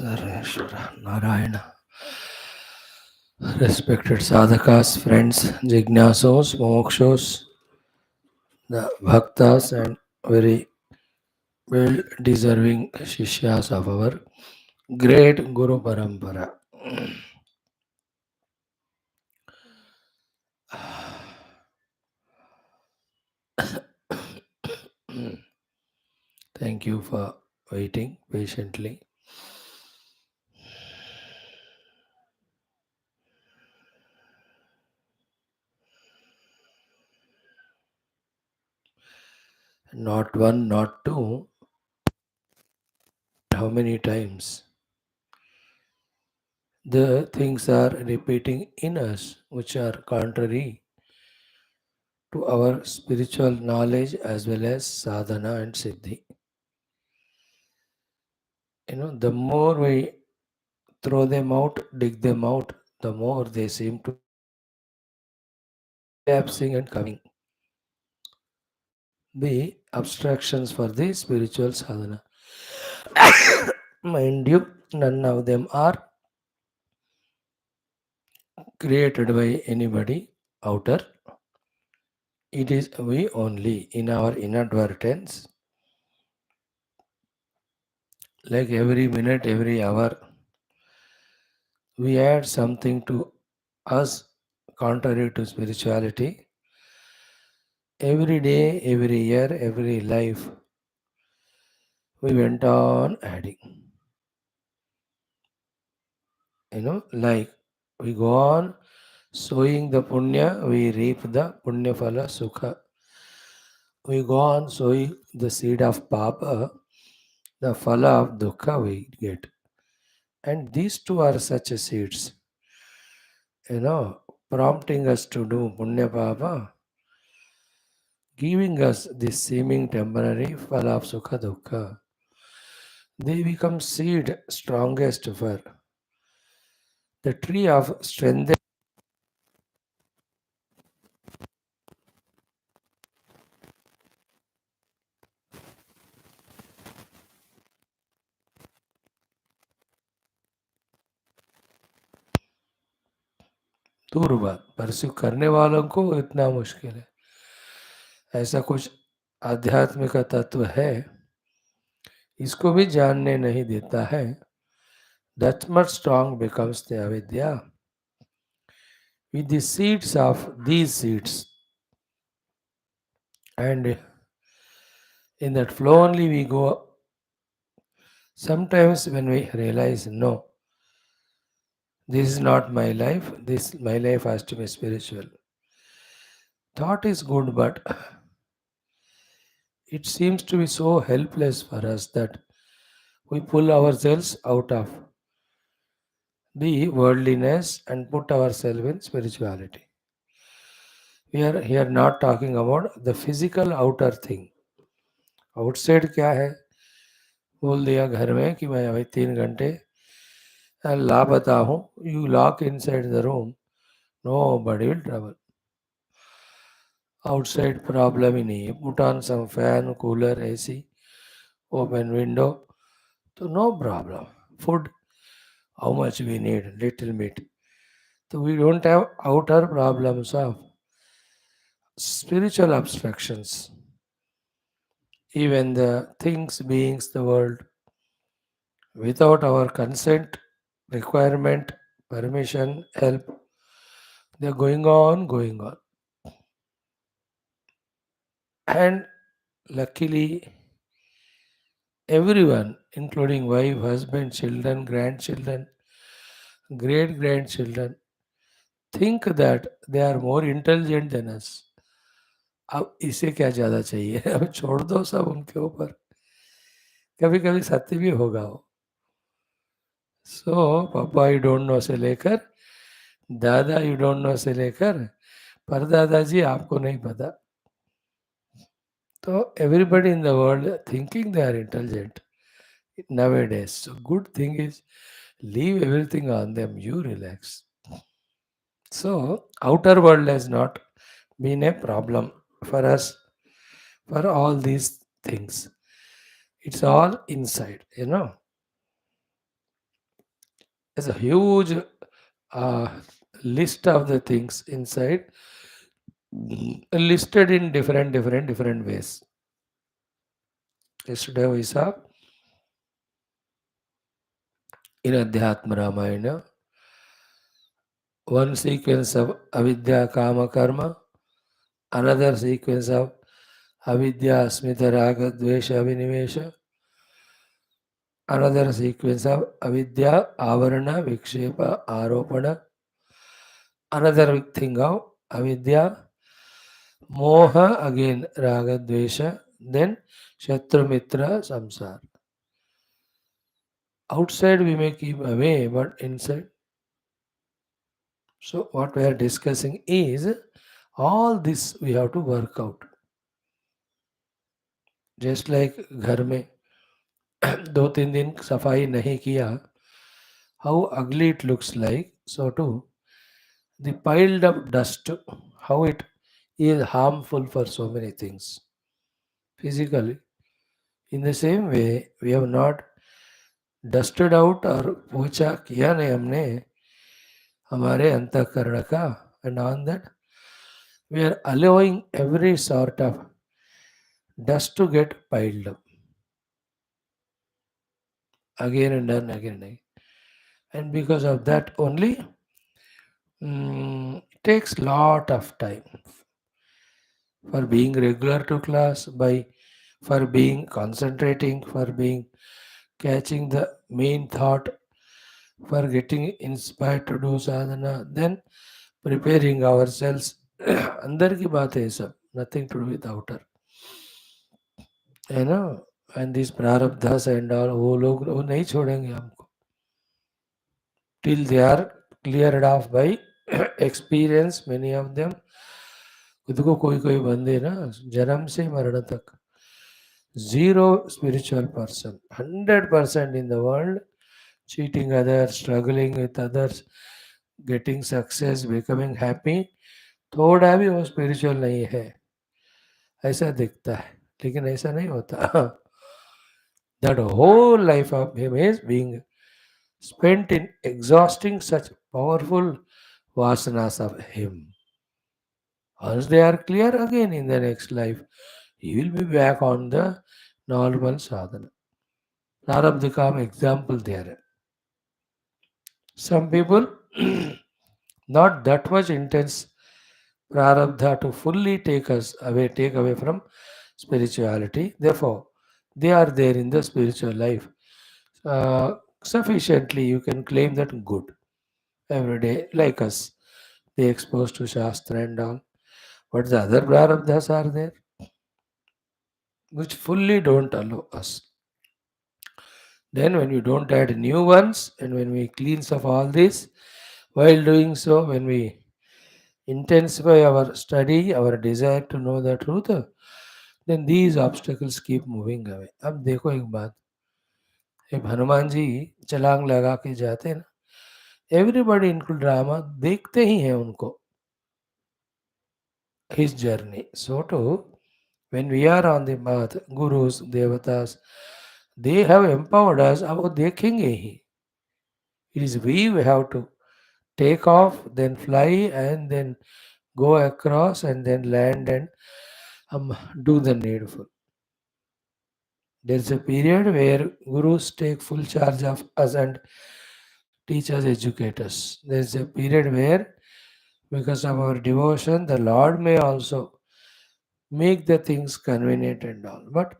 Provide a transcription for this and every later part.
Sarveshwara Narayana. Respected sadhakas, friends, jignasos, mokshos, the bhaktas, and very well deserving shishyas of our great Guru Parampara. Thank you for waiting patiently. Not one, not two, how many times the things are repeating in us which are contrary to our spiritual knowledge as well as sadhana and siddhi. The more we throw them out, dig them out, the more they seem to collapsing and coming. Be abstractions for the spiritual sadhana. Mind you, none of them are created by anybody outer. It is we only in our inadvertence, like every minute, every hour, we add something to us contrary to spirituality. Every day, every year, every life, we went on adding. Like we go on sowing the punya, we reap the punya phala sukha. We go on sowing the seed of papa, the phala of dukkha we get. And these two are such seeds, prompting us to do punya papa, giving us this seeming temporary phala of sukha dukkha. They become seed strongest for the tree of strength. दूर बात pursue करने वालों को इतना मुश्किल है. ऐसा कुछ आध्यात्मिक का तत्व है, इसको भी जानने नहीं देता है. That much strong becomes the avidya. With the seeds of these seeds, and in that flow only we go. Sometimes when we realize, no, this is not my life, this my life has to be spiritual. Thought is good, but it seems to be so helpless for us that we pull ourselves out of the worldliness and put ourselves in spirituality. We are here not talking about the physical outer thing. Outside क्या है? बोल दिया घर में कि मैं अभी 3 घंटे लापता हूँ. You lock inside the room, nobody will trouble. Outside problem ही नहीं है. Put on some fan, cooler, AC, open window, तो no problem. Food, how much we need, little meat. So we don't have outer problems of spiritual abstractions. Even the things, beings, the world, without our consent, requirement, permission, help, they are going on, going on. And luckily, everyone, including wife, husband, children, grandchildren, great grandchildren, think that they are more intelligent than us. अब इसे क्या ज़्यादा चाहिए? अब छोड़ दो सब उनके ऊपर. कभी कभी सत्य भी होगा वो. सो पापा यू डोंट नो से लेकर दादा यू डोंट नो से लेकर परदादा जी आपको नहीं पता. तो everybody in the world thinking they are intelligent nowadays. So good thing is leave everything on them. You relax. So outer world has not been a problem for us for all these things. It's all inside. There's a huge uh, list of the things inside, listed in different ways. Yesterday we saw in Adhyatma Ramayana one sequence of avidya kama karma, another sequence of avidya smita raga dvesha vinivesha, another sequence of avidya avarana vikshepa aropana, another thing of avidya moha, again raga dvesha, then shatru mitra samsara. Outside we may keep away, but inside. So what we are discussing is all this we have to work out. Just like घर में 2-3 दिन सफाई नहीं किया, how ugly it looks like, so too the piled up dust, how it is harmful for so many things physically. In the same way, we have not dusted out और पोछा किया नहीं हमने हमारे अंतःकरण का, and on that we are allowing every sort of dust to get piled up again and then again and again. And because of that only, it takes lot of time for being regular to class, by for being concentrating, for being catching the main thought, for getting inspired to do sadhana, then preparing ourselves. अंदर की बात है ये सब, nothing to do with outer, है ना. And these प्रारब्धास and all, वो लोग वो नहीं छोड़ेंगे हमको till they are cleared off by experience. Many of them, खुद को कोई कोई बंदे ना जन्म से मरण तक zero spiritual person, 100% in the world, cheating others, struggling with others, getting success, becoming happy, थोड़ा भी वो spiritual नहीं है ऐसा दिखता है, लेकिन ऐसा नहीं होता. That whole life of him is being spent in exhausting such powerful vasanas of him. Once they are clear, again in the next life, he will be back on the normal sadhana. Prarabdha kam example there. Some people, not that much intense prarabdha to fully take away from spirituality. Therefore, they are there in the spiritual life. Sufficiently, you can claim that good every day, like us. They exposed to Shastra and all. But the other prarabdhas are there, which fully don't allow us. Then, when we don't add new ones, and when we cleanse of all this, while doing so, when we intensify our study, our desire to know the truth, then these obstacles keep moving away. अब देखो एक बात, जब हनुमान जी छलांग लगा के जाते हैं ना, एवरीबडी इनको ड्रामा देखते ही हैं उनको, his journey. So too, when we are on the path, gurus, devatas, they have empowered us. अब वो देखेंगे ही. It is we have to take off, then fly, and then go across, and then land and do the needful. There's a period where gurus take full charge of us and teach us, educate us. There's a period where, because of our devotion, the Lord may also make the things convenient and all. But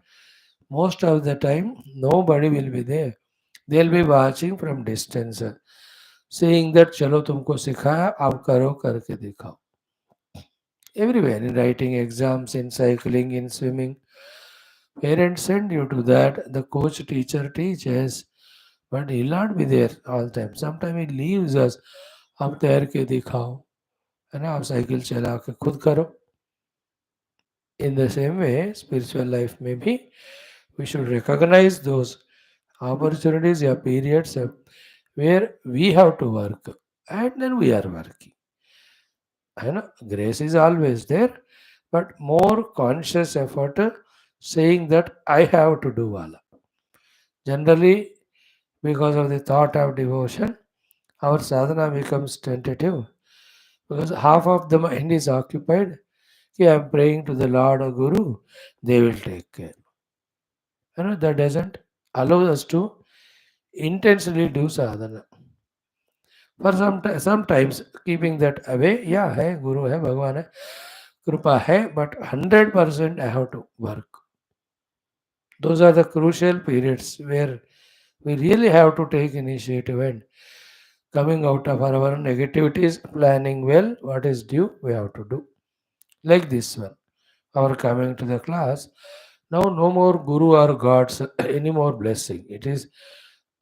most of the time, nobody will be there. They'll be watching from distance, saying that चलो तुमको सिखाया आप करो करके दिखाओ. Everywhere, in writing exams, in cycling, in swimming, parents send you to that. The coach teacher teaches, but he'll not be there all the time. Sometimes he leaves us. आप तैर के दिखाओ, है ना, आप साइकिल चला के खुद करो. In the same way, spiritual life may be, we should recognize those opportunities or periods where we have to work, and then we are working. है ना, grace is always there, but more conscious effort, saying that I have to do wala. Generally, because of the thought of devotion, our sadhana becomes tentative because half of the mind is occupied. Okay, I'm praying to the Lord or Guru, they will take care. That doesn't allow us to intensely do sadhana. For sometimes keeping that away, yeah, hai, Guru hai, Bhagwan hai, Krupa hai, but 100% I have to work. Those are the crucial periods where we really have to take initiative and coming out of our negativities, planning well what is due, we have to do. Like this one, our coming to the class. Now, no more Guru or God's any more blessing. It is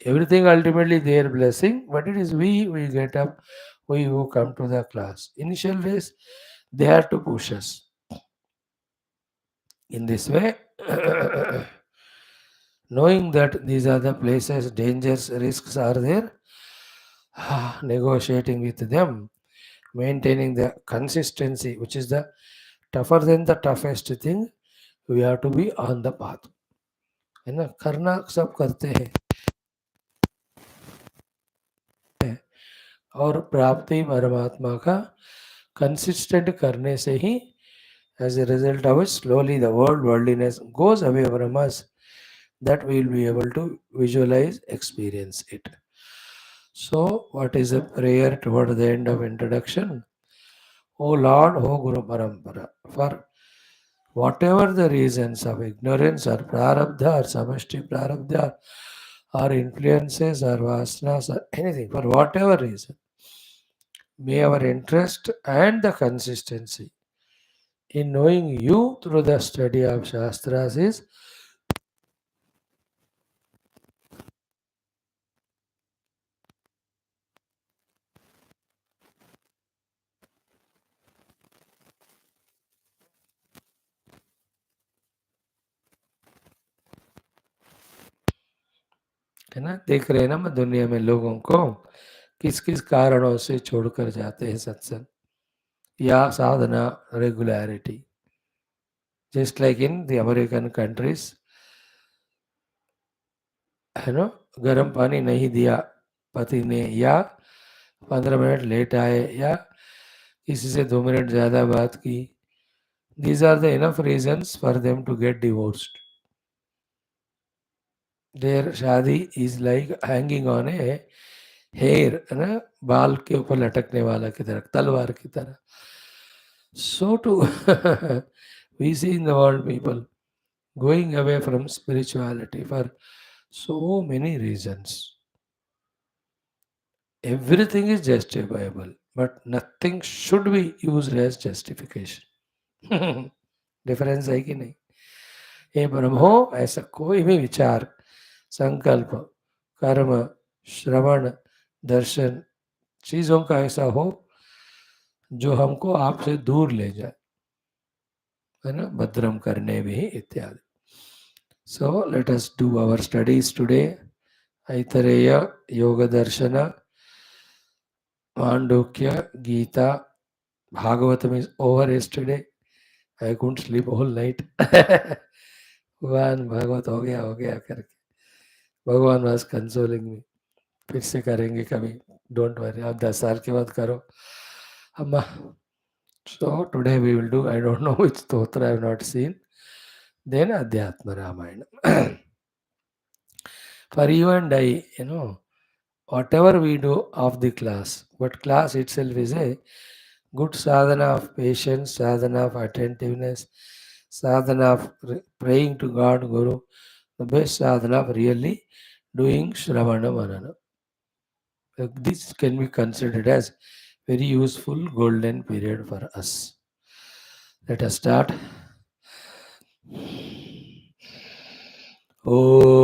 everything ultimately their blessing, but it is we get up, we who come to the class. Initial days, they have to push us. In this way, knowing that these are the places, dangers, risks are there, negotiating with them, maintaining the consistency, which is the tougher than the toughest thing, we have to be on the path. है ना, करना सब करते हैं और प्राप्ति परमात्मा का कंसिस्टेंट करने से ही as a result of it slowly the worldliness goes away from us, that we will be able to visualize, experience it. So what is a prayer toward the end of introduction? O Lord, O Guru Parampara, for whatever the reasons of ignorance or prarabdha or samashti prarabdha or influences or vasanas or anything, for whatever reason, may our interest and the consistency in knowing you through the study of Shastras is है ना, देख रहे हैं ना मैं दुनिया में लोगों को किस किस कारणों से छोड़कर जाते हैं सत्संग या साधना regularity. Just like in the American countries, है ना, गर्म पानी नहीं दिया पति ने, या 15 मिनट लेट आए, या किसी से 2 मिनट ज़्यादा बात की. These are the enough reasons for them to get divorced. Their शादी is like hanging on a hair, है ना, बाल के ऊपर लटकने वाला की तरह, तलवार की तरह. So too, we see in the world people going away from spirituality for so many reasons. Everything is justifiable, but nothing should be used as justification. Difference है कि नहीं? हे ब्रह्मो, ऐसा कोई भी विचार, संकल्प, कर्म, श्रवण, दर्शन चीजों का ऐसा हो जो हमको आपसे दूर ले जाए, है ना, भद्रम करने भी इत्यादि. So let us do our studies today. Aitareya, Yoga Darshana, Mandukya, Gita, Bhagavatam is over yesterday. I couldn't sleep all night. भगवान भागवत हो गया करके भगवान was consoling me. फिर से करेंगे कभी, डोंट वरी, आप 10 साल के बाद करो अम्मा. So today we will do, I don't know which stotra I have not seen. Then Adhyatma Ramayana. For you and I, whatever we do of the class, but class itself is a good sadhana of patience, sadhana of attentiveness, sadhana of praying to God, Guru, the best sadhana of really doing Shravana Manana. This can be considered as very useful golden period for us. Let us start. Om.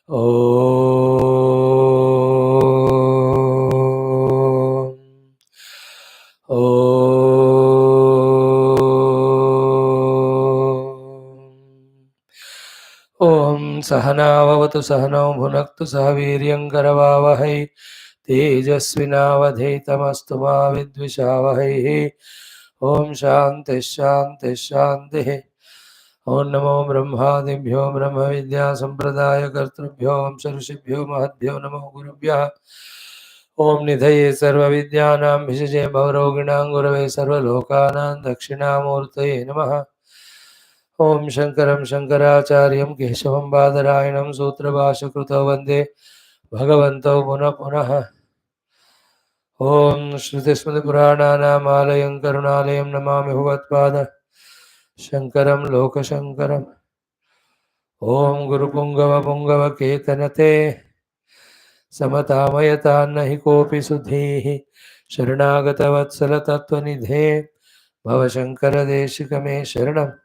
Om. Om Sahanavavatu Sahanau Bhunaktu Sahaviryangkaravavahai Tejasvinavadhetamastu ma vidvishavahai. Om Shanti Shanti Shanti. ओं नमो ब्रह्मादिभ्यो ब्रह्म विद्या संप्रदाय कर्तृभ्यो वंश ऋषिभ्यो महद्भ्यो नमो गुरुभ्यः। ओं निधये सर्वविद्यानां विशजे भवरोगिणां गुरवे सर्वलोकानां दक्षिणामूर्तये नमः। ओं शंकरं शंकराचार्यं केशवं बादरायणं सूत्रभाष्यकृतौ वन्दे भगवन्तौ पुनः पुनः। ओं श्रुतिस्मृतिपुराणानामालयं करुणालयं नमामि भगवत्पाद शंकरं लोकशंकरम्। ओं गुरुपुङ्गवपुङ्गवकेतनते समतामयतान्न हि कोऽपि सुधीः शरणागतवत्सलतत्त्वनिधे भवशङ्करदेशिकमे शरणम्।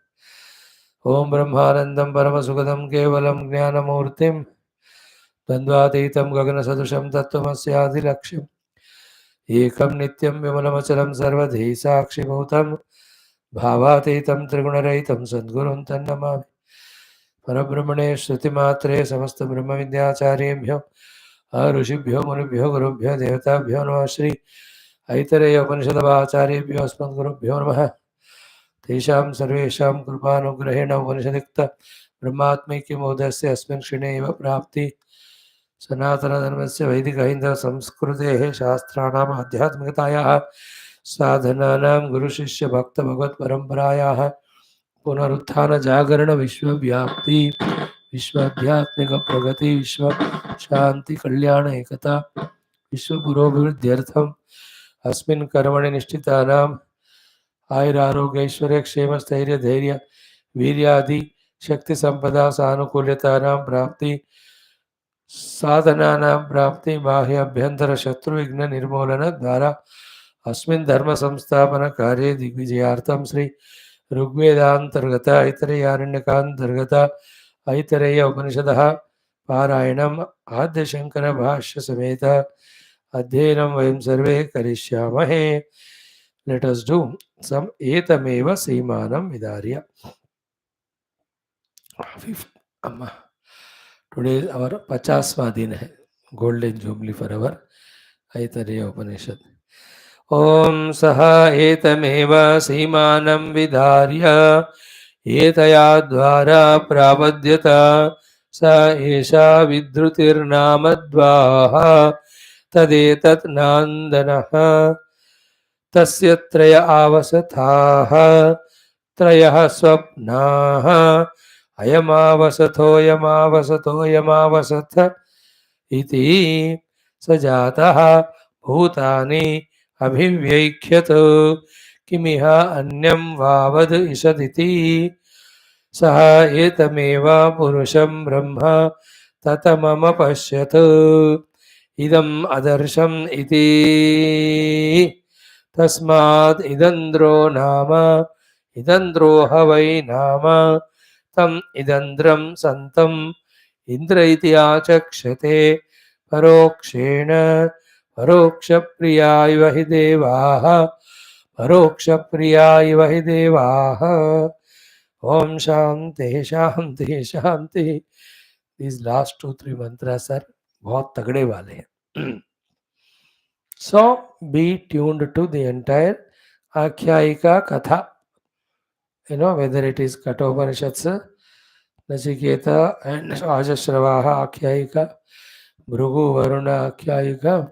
ओं ब्रह्मानन्दं परमसुखदं केवलं ज्ञानमूर्तिं द्वन्द्वातीतं गगनसदृशं तत्त्वमस्यादिलक्ष्यम् एकं नित्यं विमलमचलं सर्वधी साक्षिभूतं भावातीतं त्रिगुणरहितं सद्गुरुं तन्नमामि। परब्रह्मणे श्रुतिमात्रे समस्तब्रह्मविद्याचार्येभ्यो ऋषिभ्यो मुनिभ्यो गुरुभ्यो देवताभ्यो नमः। श्री ऐतरेय उपनिषदवाचार्येभ्यो अस्मद्गुरुभ्यो नमः। तेषां सर्वेषां कृपानुग्रहेण उपनिषदिक्त ब्रह्मात्मैक्यमोदस्य अस्मिन् क्षणे एव प्राप्ति सनातनधर्मस्य वैदिकहिन्दुसंस्कृतेः शास्त्राणाम् आध्यात्मिकतायाः साधनानां गुरुशिष्यभक्तभगवत्परम्परायाः पुनरुत्थानजागरण विश्वव्याप्ति विश्वाध्यात्मिकप्रगति विश्व शांति कल्याण एकता विश्वपुरोभिवृद्ध्यर्थम् अस्मिन् कर्मणि निष्ठितानाम् आयुरारोग्यैश्वर्य क्षेम स्थैर्य धैर्य वीर्यादि शक्ति संपदा सानुकूल्यतानां प्राप्ति साधनानां प्राप्ति बाह्य अभ्यंतर शत्रु विघ्न निर्मूलन द्वारा अस्मिन् धर्म संस्थापन कार्ये दिग्विजयार्थं श्री ऋग्वेदांतर्गत ऐतरेयारण्यकांतर्गत ऐतरेय उपनिषदः पारायणम् आद्यशंकर भाष्य समेत अध्ययनं वयं सर्वे करिष्यामहे. Let us do some एतमेव सीमानं विदार्य. Today is our 50वां दिन है, golden jubilee for our Aitareya Upanishad. ओम सह एतमेव सीमानं विदार्य एतया द्वारा प्रापद्यत स एषा विद्रुतिर्नामद्वाः तदेतत् नान्दनः तस्य त्रय आवसथाः त्रयः स्वप्नाः अयमावसथोऽयमावसथोऽयमावसथ इति स जातः भूतानि अभिव्यैख्यत किमिह अन्यं वावद् ईषदिति सः एतमेव पुरुषं ब्रह्म ततमम पश्यत इदम् अदर्शम् इति तस्माद् इदन्द्रो नाम इदन्द्रो ह वै नाम तम् इदन्द्रं सन्तम् इन्द्र इति आचक्षते परोक्षेण परोक्षप्रिया इव हि देवाः परोक्षप्रिया इव हि देवाः. ओम शांति शांति शांति. These last 2-3 mantras are बहुत तगड़े वाले हैं. So be tuned to the entire आख्यायिका कथा. You know, whether it is Kathopanishads, Nachiketa and Ajashravaha आख्यायिका, Bhrugu Varuna आख्यायिका,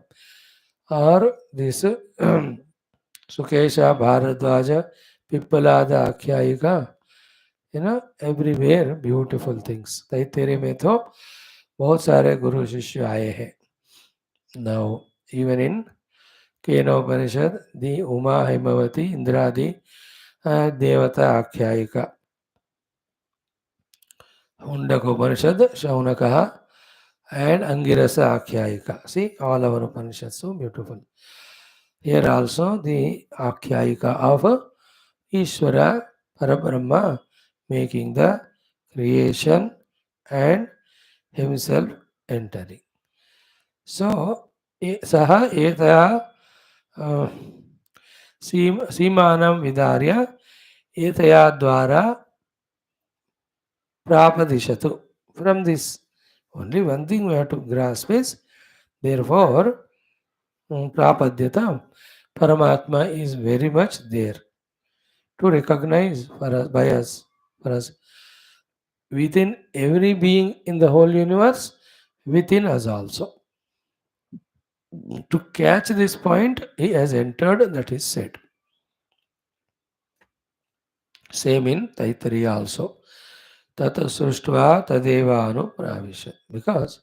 or this Sukesha Bharadwaja Pippalada आख्यायिका. You know, everywhere beautiful things. Taittiriya में तो बहुत सारे गुरु शिष्य आए हैं. Now, even in Kenopanishad, the Uma Himavati Indradi देवता आख्यायिका, Undakopanishad Shaunakaha and Angirasa आख्यायिका. See, all our Upanishads so beautiful. Here also the आख्यायिका of Ishvara Parabrahma making the creation and himself entering. So, saha etaya सीमानं विदार्य etaya द्वारा prapadishatu. From this, only one thing we have to grasp is, therefore, prapadyata, Paramatma is very much there to recognize for us, by us, for us. within every being in the whole universe, within us also. To catch this point, he has entered, that is said. Same in Aitareya also. Tata Sruštva Tadeva Anu Pravisha. Because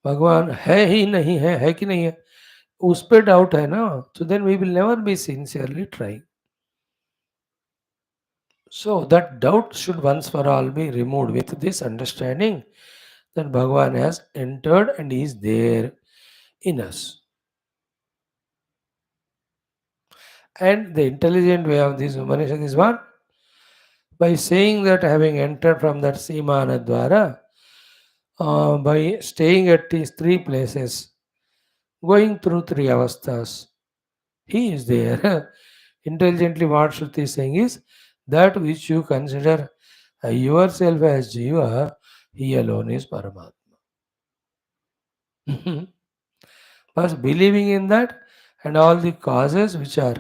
भगवान है ही नहीं है कि नहीं है, उस पर doubt है ना, so then we will never be sincerely trying. So that doubt should once for all be removed with this understanding that Bhagavan has entered and is there in us. And the intelligent way of this Upanishad is what? By saying that having entered from that Simana Dwara, by staying at these three places, going through three avasthas, he is there. Intelligently, what Shruti is saying is that which you consider yourself as Jiva, he alone is Paramatma. First, believing in that and all the causes which are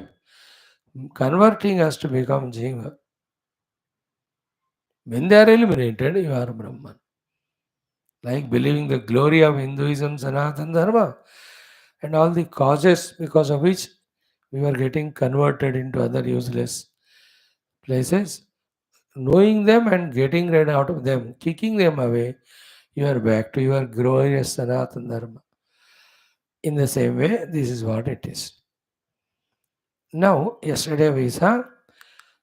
converting us to become Jiva, when they are eliminated, you are Brahman. Like believing the glory of Hinduism, Sanatana Dharma, and all the causes because of which we were getting converted into other useless places, knowing them and getting rid out of them, kicking them away, you are back to your glorious Sanatana Dharma. In the same way, this is what it is. Now, yesterday we saw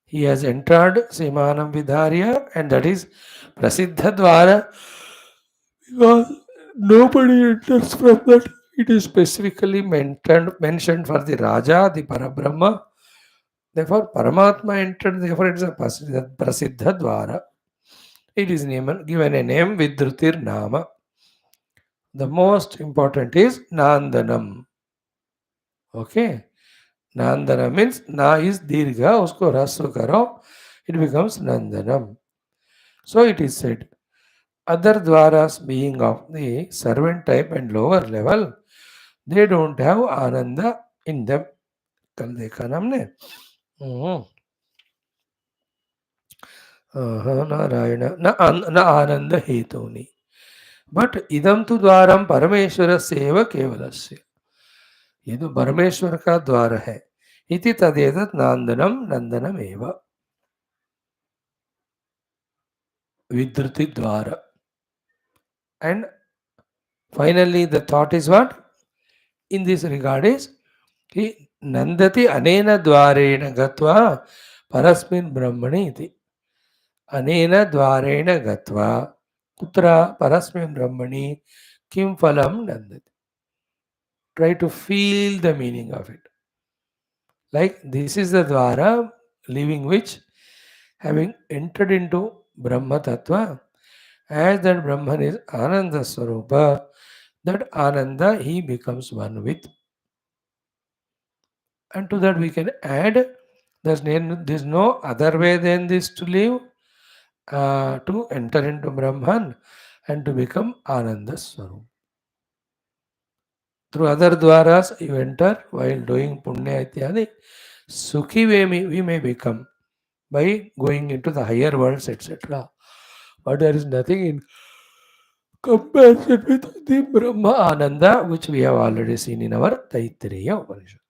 he has entered Simanam Vidharya, and that is Prasiddha Dwara, because nobody enters from that. It is specifically mentioned for the Raja, the Parabrahma. Therefore, Paramatma entered, therefore it is a Prasiddha Dwara. It is given a name Vidrutir Nama. The most important is Nandanam. Okay. Nandana means Na is Dirgha, usko rasva karo, it becomes Nandanam. So it is said, other dwaras being of the servant type and lower level, they don't have Ananda in them. कल देखा ना हमने नारायण न आनंद हेतुनि but इदम तो द्वारम परमेश्वर save केवलस्य, ये तो परमेश्वर का द्वार है. इति तदेतत् नांदनम नंदनम एव विद्रुति द्वार. And finally the thought is what? In this regard is कि नंदति अनेन द्वारेण गत्वा परस्मिन् ब्रह्मणि इति. अनेन द्वारेण गत्वा कुत्र परस्मिन् ब्रह्मणि किं फलं नंदति. Try to feel the meaning of it. Like this is the dwara, leaving which, having entered into Brahma Tattva, as that Brahman is Ananda Swarupa, that Ananda he becomes one with. And to that we can add, there's no other way than this to live, to enter into Brahman and to become Ananda Swarupa. Through other dwaras you enter while doing Punya Ityadi, Sukhi we may become by going into the higher worlds, etc. But there is nothing in comparison with the Brahma Ananda, which we have already seen in our Aitareya Upanishad.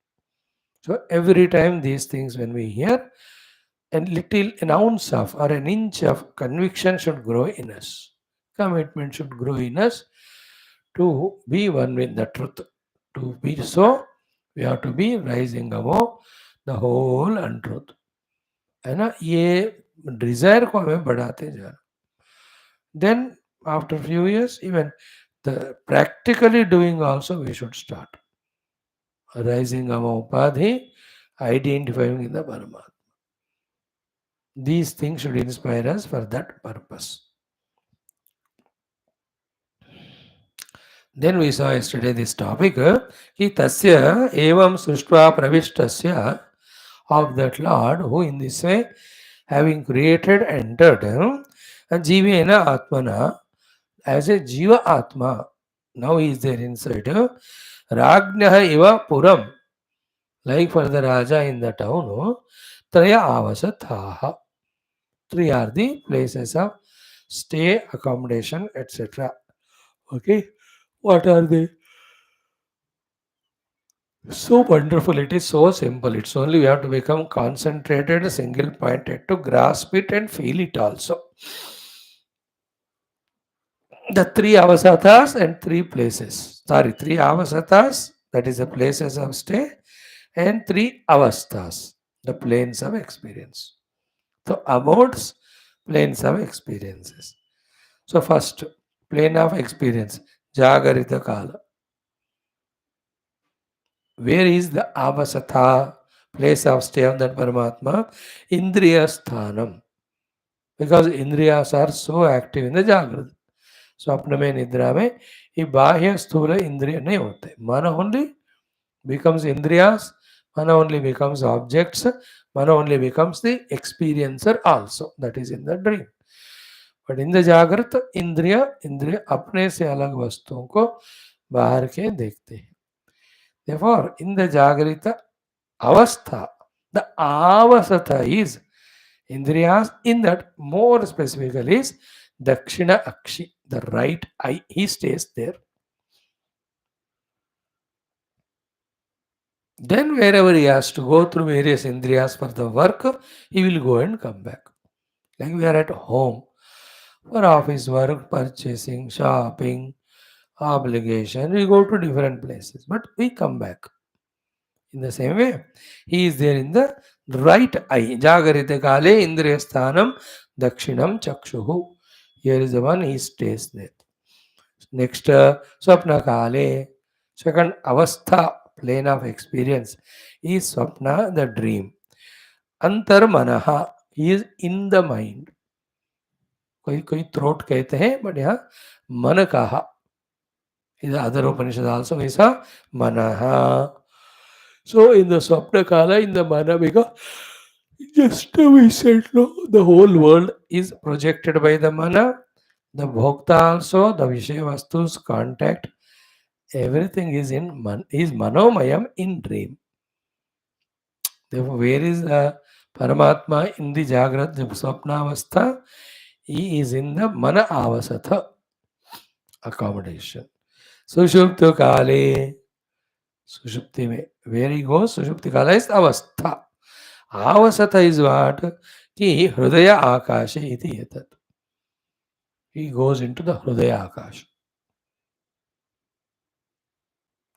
So every time these things when we hear, an ounce of or an inch of conviction should grow in us. Commitment should grow in us to be one with the truth. To be so, we have to be rising above the whole untruth. है ना, ये Dzire को हमें बढ़ाते जा. Then after few years, even the practically doing also we should start. Rising above Upadhi, identifying in the Paramatma. These things should inspire us for that purpose. Then we saw yesterday this topic, ki tasya evam sruštva pravishtasya, of that Lord who in this way, having created, entered, and jivena atmana, as a jiva atma, now he is there inside, rajnah iva puram, like for the Raja in the town, traya avasathaha. Three are the places of stay, accommodation, etc. Okay, what are they? So wonderful. It is so simple. It's only we have to become concentrated, single pointed to grasp it and feel it also. The three avasathas and three places. Sorry, three avasathas, that is the places of stay, and three avasthas, the planes of experience. So amodes, planes of experiences. So first, plane of experience, Jagarita Kala. Where is the avasatha, place of stay of that Paramatma? Indriya Sthanam. Because Indriyas are so active in the Jagrata. स्वप्न में निद्रा में ये बाह्य स्थूल इंद्रिय नहीं होते. मन only becomes indriyas, मन only becomes objects, मन only becomes the experiencer also. That is in the dream. But in the जागृत इंद्रिय इंद्रिय अपने से अलग वस्तुओं को बाहर के देखते हैं. Therefore, in the जागृत avastha, the avasatha is Indriyas. In that, more specifically, is Dakshina Akshi, the right eye. He stays there. Then, wherever he has to go through various Indriyas for the work, he will go and come back. Like we are at home for office work, purchasing, shopping, obligation, we go to different places, but we come back. In the same way, he is there in the right eye. Jagarite kale indriya sthanam dakshinam chakshuhu. Here is the one, he stays there. Next, swapna kale. Second, avastha, plane of experience, is swapna, the dream. Antar manaha, he is in the mind. कोई कोई throat कहते हैं, but यहाँ मन कहा. In the other Upanishad also is a manaha. So in the Swapna Kala, in the Mana, because just we said, no, the whole world is projected by the Mana, the Bhokta also, the Vishaya Vastus, contact, everything is in is Manomayam in dream. Therefore, where is the Paramatma in the Jagrat, the Swapna Avastha? He is in the Mana Avasatha accommodation. Sushupta Kale. सुषुप्ति में where he गोes सुषुप्ति काला is अवस्था. आवसथ is what कि हृदय आकाश इति एतत्. He goes into the hridaya akash.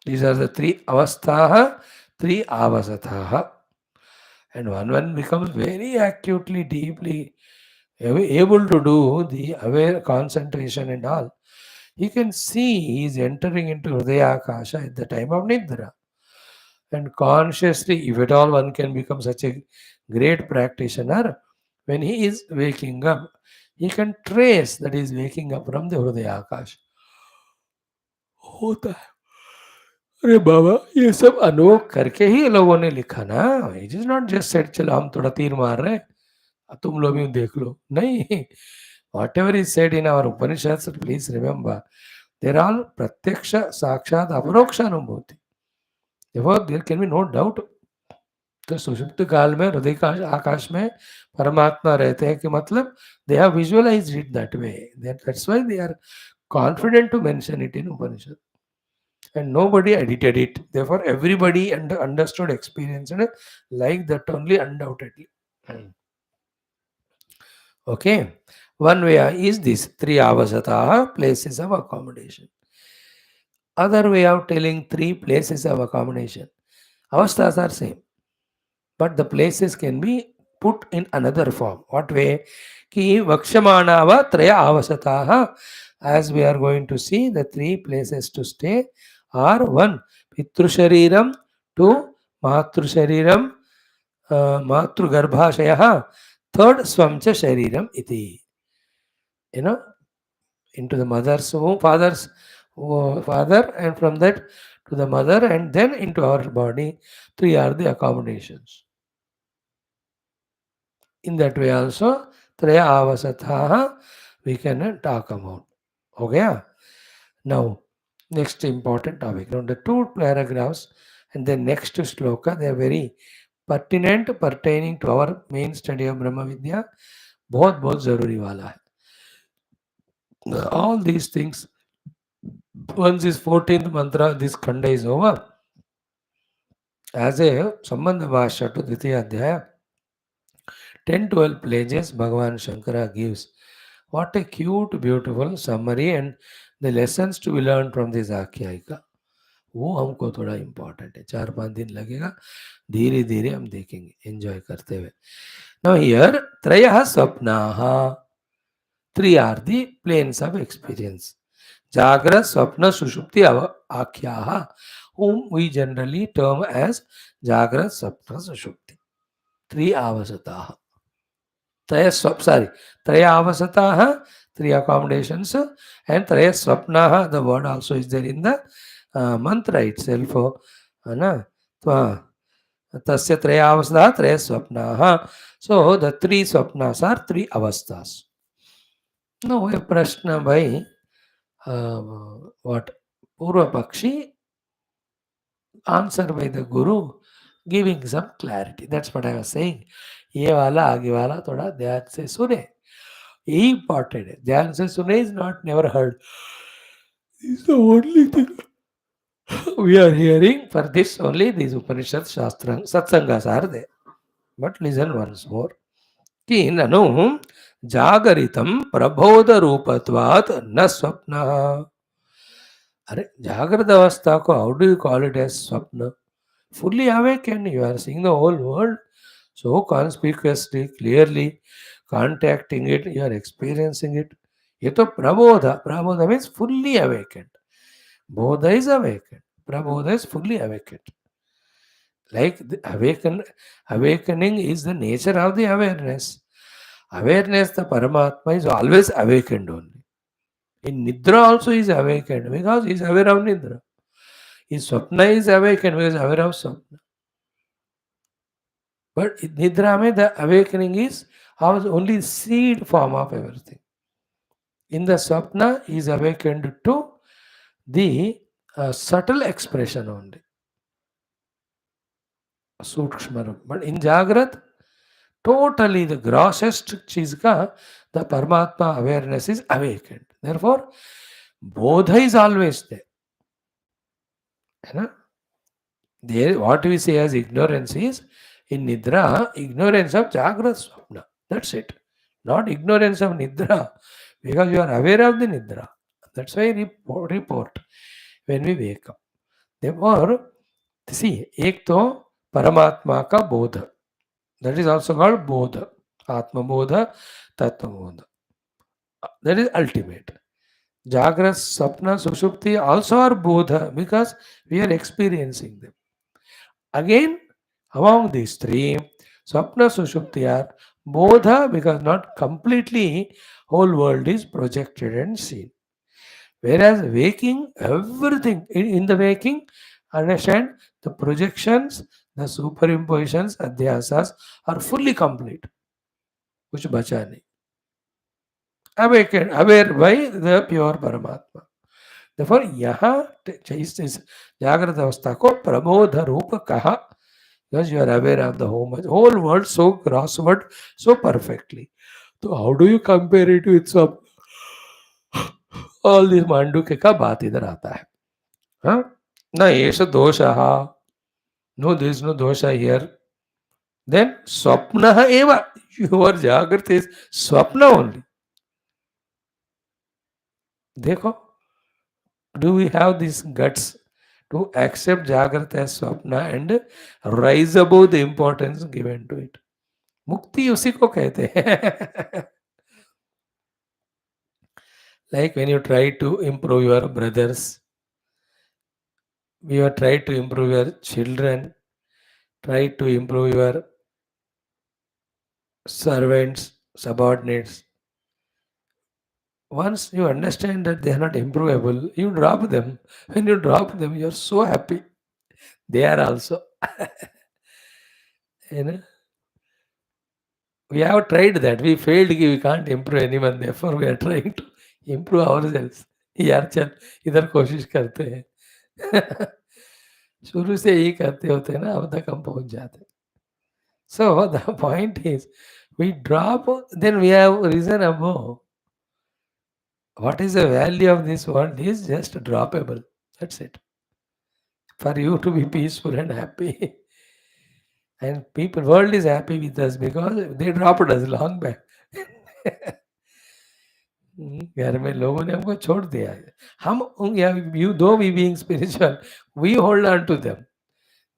These are the three avasthaha, three avasathaha. And one becomes very acutely, deeply able to do the aware concentration and all. You can see he is entering into hridaya akasha at the time of nidra. And consciously, if at all one can become such a great practitioner, when he is waking up, he can trace that he is waking up from the Hridaya Akash. होता है. अरे बाबा ये सब अनुभव करके ही लोगों ने लिखा ना. It is not just set चलो हम थोड़ा तीर मार रहे हैं तुम लोग भी देख लो. नहीं. Whatever is said in our Upanishads, please remember, they're all pratyaksha, sakshat, aparoksha anubhuti. Therefore, there can be no doubt. तो सुषुप्त काल में हृदय का आकाश में परमात्मा रहते हैं कि मतलब they have visualized it that way. That's why they are confident to mention it in Upanishad. And nobody edited it. Therefore, everybody understood, experienced it like that only, undoubtedly. Okay. One way is this three avasataha, places of accommodation. Other way of telling three places of accommodation. Avasthas are same, but the places can be put in another form. What way? Ki vakshamanava traya avasataha. As we are going to see, the three places to stay are one, Pitru Shariram, two, Matru Shariram, Matru Garbhashaya, third, Swamcha Shariram iti. You know, into the mother's womb, father's father, and from that to the mother, and then into our body. Three are the accommodations. In that way also, Traya Avasathaha we can talk about. Okay? Now, next important topic. Now, the two paragraphs and the next sloka, they are very pertinent, pertaining to our main study of Brahma Vidya. बहुत बहुत जरूरी वाला है. All these things, once this 14th mantra, this khanda is over, as a Sambandha Bhashya to Dvitiya Adhyaya, 10-12 pages Bhagavan Shankara gives. What a cute, beautiful summary and the lessons to be learned from this आख्यायिका, वो हमको थोड़ा important है. 4-5 दिन लगेगा, धीरे धीरे हम देखेंगे एंजॉय करते हुए. नाउ हियर त्रयः स्वप्नाः, 3 are the planes of experience. Jagrat, Swapna, Sushupti Akhyaha, whom we generally term as Jagrat, Swapna, Sushupti. 3 avasataha. Traya avasataha, 3 accommodations, and Traya Swapnaha, the word also is there in the mantra itself. Na? Tasya Traya avasataha, Traya Swapnaha. So the 3 Swapnas are 3 avastas. Now a prashna by what Purva Pakshi answered by the Guru, giving some clarity. That's what I was saying. ये वाला आगे वाला थोड़ा ध्यान से सुने, यही important है. ध्यान से सुने is not never heard. This is the only thing we are hearing. For this only these Upanishad Shastra Satsangas are there. But listen once more. कि ननु जागरितम प्रबोध रूपत्वात् न स्वप्नः. अरे जागृत अवस्था को how do you call it as स्वप्न? Fully awakened, you are seeing the whole world so conspicuously, clearly, contacting it, you are experiencing it. ये तो प्रबोधा, प्रबोधा means fully awakened. Bodha is awakened, prabodha is fully awakened. Like the awakening is the nature of the awareness. Awareness, the Paramatma is always awakened only. In Nidra also is awakened because he is aware of Nidra. His Swapna is awakened because he is aware of Swapna. But in Nidra mein the awakening is only seed form of everything. In the Swapna he is awakened to the subtle expression only. Sukshma Rup. But in Jagrat, totally the grossest cheez ka, the Paramatma awareness is awakened. Therefore, Bodha is always there. There, what we say as ignorance is, in Nidra, ignorance of Jagrat Swapna. That's it. Not ignorance of Nidra, because you are aware of the Nidra. That's why report when we wake up. Therefore, see, एक तो परमात्मा का बोध, that is also called बोध, आत्म बोध, तत्व बोध. That is ultimate. Jagrat, Sapna, Sushupti also are bodha because we are experiencing them. Again, among these 3, Sapna, Sushupti are bodha because not completely whole world is projected and seen. Whereas waking, everything in the waking, understand the projections, the superimpositions, adhyasas are fully complete. कुछ बचा नहीं. Awakened, aware by the pure Paramatma. Therefore, यहाँ इस जागृत अवस्था को प्रबोध रूप कहा, because you are aware of the whole world so crossword, so perfectly. So how do you compare it with some all this Mandukya का बात इधर आता है. न एष दोषः, no, there is no dosha here. Then swapna eva, your jagrata is swapna only. देखो, do we have these guts to accept Jagrata as Swapna and rise above the importance given to it? मुक्ति उसी को कहते हैं. Like when you try to improve your brothers, you try to improve your children, try to improve your servants, subordinates. Once you understand that they are not improvable, you drop them. When you drop them, you are so happy. They are also. You know? We have tried that. We failed. We can't improve anyone. Therefore, we are trying to improve ourselves. यार चल इधर कोशिश करते हैं. शुरू से यही करते होते हैं ना, अब तक हम पहुंच जाते. So the point is, we drop, then we have risen above. What is the value of this world is just droppable. That's it. For you to be peaceful and happy. And people, world is happy with us because they dropped us long back. घर में लोगों ने हमको छोड़ दिया है. हम you though we being spiritual, we hold on to them.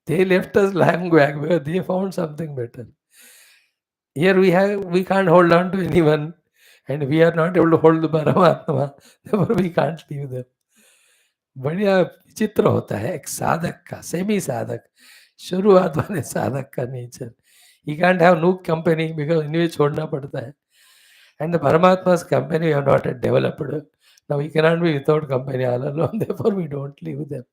They left us long back because they found something better. Here we can't hold on to anyone, and we are not able to hold the Paramatma, therefore we can't leave them. बढ़िया विचित्र होता है एक साधक का, semi साधक, शुरुआत वाले साधक का nature. He can't have no company because इन्हें छोड़ना पड़ता है. And the Paramatma's company we have not yet developed. Now we cannot be without company all alone, therefore we don't leave them.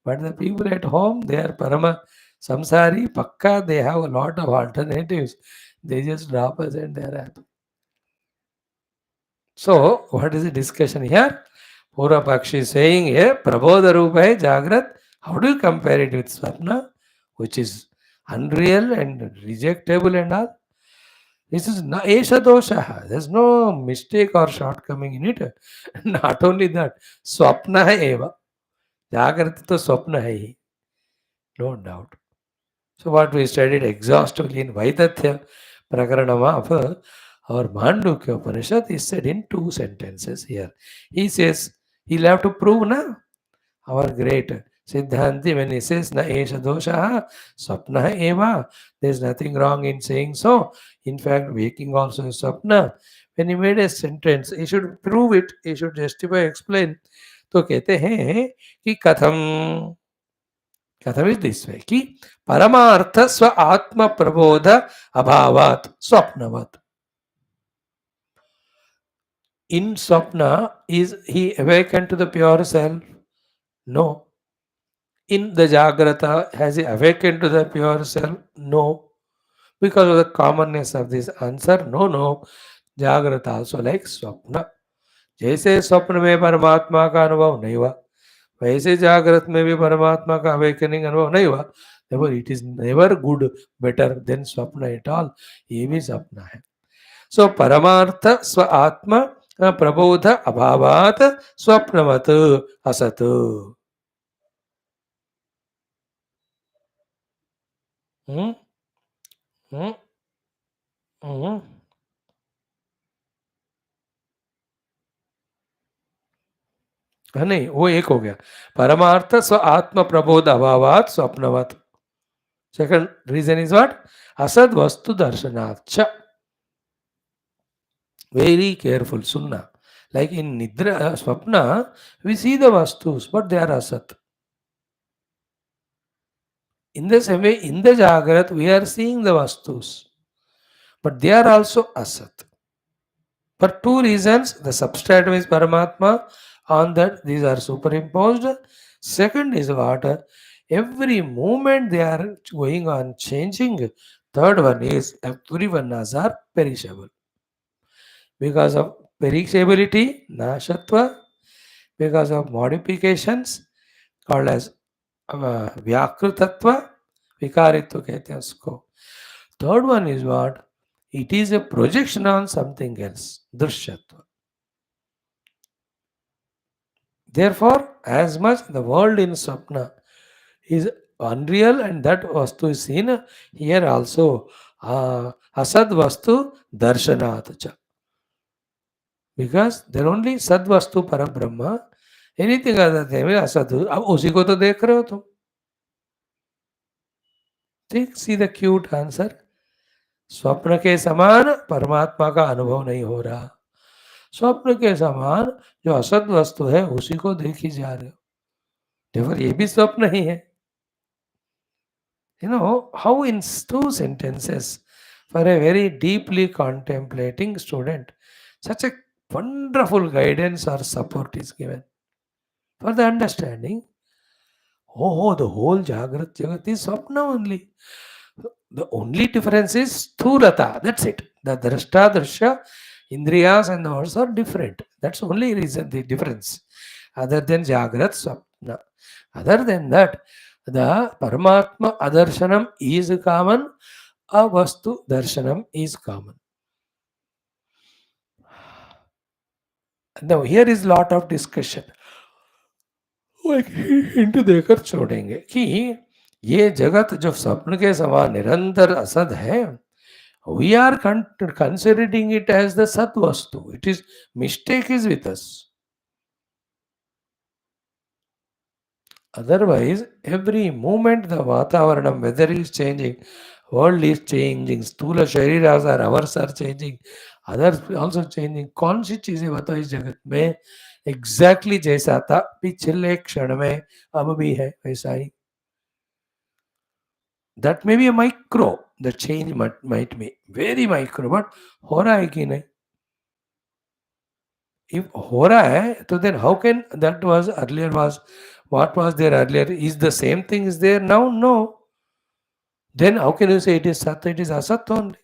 But the people at home, they are Parama Samsari, Pakka, they have a lot of alternatives. They just drop us and they are happy. So, what is the discussion here? Pura Pakshi is saying here, Prabodha Rupa hai Jagrat. How do you compare it with Swapna, which is unreal and rejectable and all? This is na esha dosha. There's no mistake or shortcoming in it. Not only that, Swapna hai eva. Jagrat to Swapna hai. No doubt. So what we studied exhaustively in Vaitatya Prakaranama of our Mandukya Upanishad is said in 2 sentences here. He says, he'll have to prove na, our great Siddhanti, when he says na esha dosha swapna eva, there's nothing wrong in saying so. In fact, waking also is swapna. When he made a sentence, he should prove it, he should justify, explain. तो कहते हैं कि कथम is this way कि परमार्थ स्व आत्म प्रबोध अभावात स्वप्नवत. In swapna, is he awakened to the pure self? No. In the Jagrata, has he awakened to the pure self? No. Because of the commonness of this answer, no. Jagrata also like Swapna. जैसे स्वप्न में परमात्मा का अनुभव नहीं हुआ, वैसे जागृत में भी परमात्मा का अवेकनिंग अनुभव नहीं हुआ. Therefore, it is never good, better than स्वप्न at all. ये भी स्वप्न है. So, परमार्थ स्व आत्मा प्रबोध अभावात स्वप्नवत असत. नहीं, वो एक हो गया. परमार्थ स्व आत्म प्रबोध अभावात स्वप्नवत. Second reason is what? असद वस्तु दर्शनाच. वेरी केयरफुल सुनना. लाइक इन निद्रा स्वप्न वी सी द वस्तुस बट दे आर असत. In the same way, in the Jagrat, we are seeing the Vastus, but they are also Asat. For 2 reasons, the substratum is Paramatma, on that these are superimposed. Second is what? Every moment they are going on changing. Third one is everyone are perishable. Because of perishability, Nashatva, because of modifications called as व्याकृतत्व विकारित्व कहते हैं उसको. Third one is what? It is a projection on something else, दृश्यत्व. Therefore, as much the world in Swapna is unreal and that vastu is seen, here also asad vastu darshanat cha. Because there only sad vastu parabrahma. Anything other than Asad, अब उसी को तो देख रहे हो तुम. ठीक, सी द क्यूट आंसर. स्वप्न के समान परमात्मा का अनुभव नहीं हो रहा. स्वप्न के समान जो असद वस्तु है उसी को देखी जा रहे हो. देखो ये भी स्वप्न ही है. You know how in 2 sentences for a very deeply contemplating student, such a wonderful guidance or support is given for the understanding. Oh, the whole Jagrat Jagat is Swapna only. The only difference is Sthulata. That's it. The Drashta, Drashya, Indriyas and the words are different. That's the only reason, the difference. Other than Jagrat, Swapna. Other than that, the Paramatma Adarshanam is common. Avastu Darshanam is common. Now here is lot of discussion. वो एक hint देकर छोड़ेंगे कि ये जगत जो स्वप्न के समान निरंतर असद है, we are considering it as the sat vastu. It is mistake is with us. Otherwise, every moment the Vatavaranam, weather is changing, world is changing, Stula Shariras are ours are changing, others also changing. कौन सी चीजें बताओ इस जगत में exactly जैसा था पिछले क्षण में अब भी है वैसा ही. That may be a micro, the change might be very micro, but हो रहा है कि नहीं? If हो रहा है तो then how can that was earlier was what was there earlier is the same thing is there now? No. Then how can you say it is Sat? It is Asat only.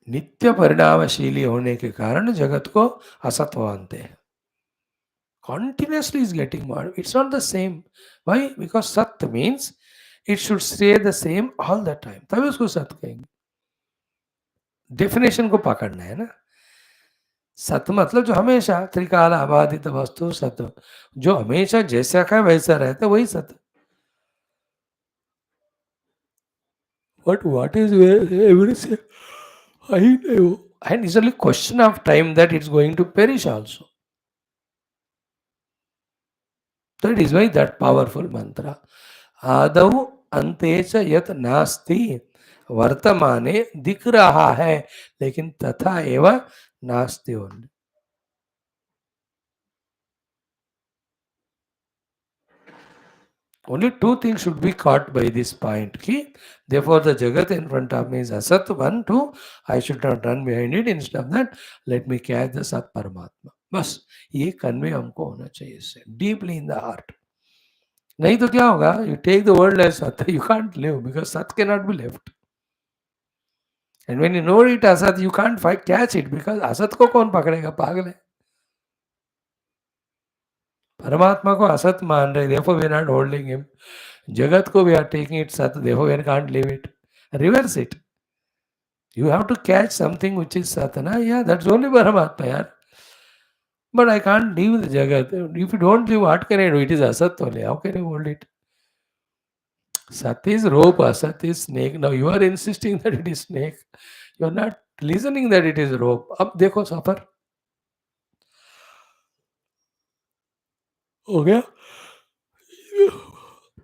नित्य परिणामशीली होने के कारण जगत को असत मानते हैं. Continuously is getting more. It's not the same. Why? Because Sat means it should stay the same all the time. तभी उसको सत कहेंगे. डेफिनेशन को पकड़ना है ना. सत मतलब जो हमेशा त्रिकाल अबाधित वस्तु सत, जो हमेशा जैसा का वैसा रहता वही सत. But what is everything? I know. And it's only question of time that it's going to perish also. That is why that powerful mantra. आदौ अंते च यत नास्ति वर्तमाने दिख रहा है लेकिन तथा एव नास्ति only. Only two things should be caught by this point. Ki, therefore, the Jagat in front of me is Asat. One, two, I should not run behind it. Instead of that, let me catch the Sat Paramatma. बस ये convey हमको होना चाहिए इससे deeply in the heart. नहीं तो क्या होगा? You take the world as सत, यू कांट लिव बिकॉज सत can not be left. And when you know it असत, you can't fight catch it because असत को कौन पकड़ेगा? पागल है. परमात्मा को असत मान रहे, therefore we are not holding him. जगत को we are taking it sat, therefore we can't leave it. Reverse it. You have to catch something which is sat, na? Yeah, that's only Paramatma, yaar. But I can't leave the jagat. If you don't leave, what can I do? It is asat only. How can you hold it? Sat is rope, asat is snake. Now you are insisting that it is snake. You are not listening that it is rope. अब देखो सफर हो गया.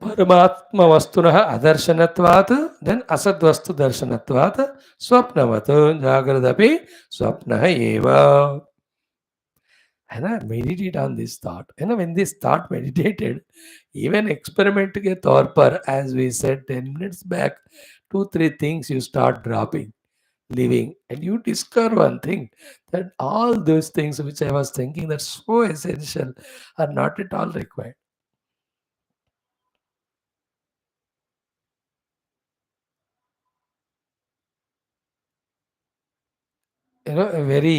परमात्मा वस्तुनः अदर्शनत्वात्, then Asad वस्तु दर्शनत्वात् स्वप्नवत् जागृदपि स्वप्नः एव. है ना. Meditate on this thought. है ना. When this thought meditated, even experiment के तौर पर as we said 10 minutes back, 2-3 things you start dropping, living, and you discover one thing, that all those things which I was thinking that so essential are not at all required. You know very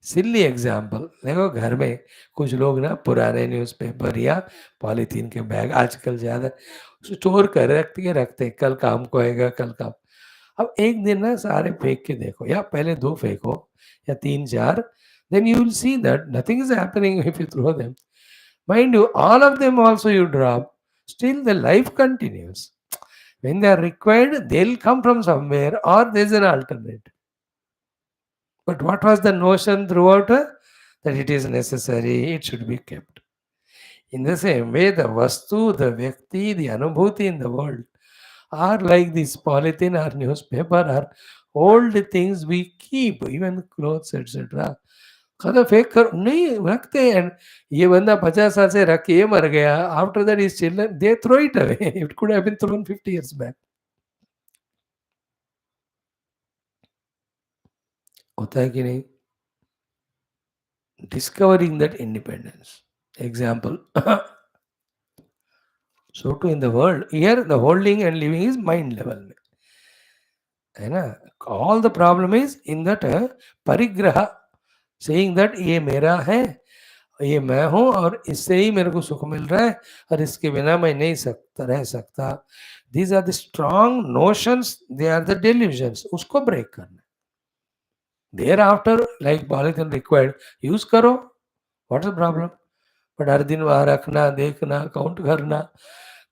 silly example. देखो घर में कुछ लोग ना पुराने newspaper या polythene के bag आजकल ज़्यादा स्टोर कर रखते कल काम को आएगा कल काम. अब एक दिन ना सारे फेंक के देखो, या पहले 2 फेंको या 3-4, then you will see that nothing is happening if you throw them. Mind you, all of them also you drop, still the life continues. When they are required they will come from somewhere और there is an alternate. But what was the notion throughout? That it is necessary, it should be kept. In the same way, the Vastu, the Vyakti, the Anubhuti in the world are like this polythene or newspaper or old things we keep, even clothes, etc. कदम फेंक कर नहीं रखते हैं. ये बंदा 50 साल से रख के ये मर गया. After that is children they throw it away. It could have been thrown 50 years back. होता है कि नहीं? Discovering that independence. Example. So too in the world, here the holding and living is mind level. है ना. All the problem is in that parigraha, saying that ये मेरा है, ये मैं हूँ और इससे ही मेरे को सुख मिल रहा है और इसके बिना मैं नहीं सकता रह सकता. These are the strong notions, they are the delusions. उसको ब्रेक करना. Thereafter like polythene required, use करो, व्हाट इज प्रॉब्लम. बट हर दिन वहां रखना, देखना, काउंट करना,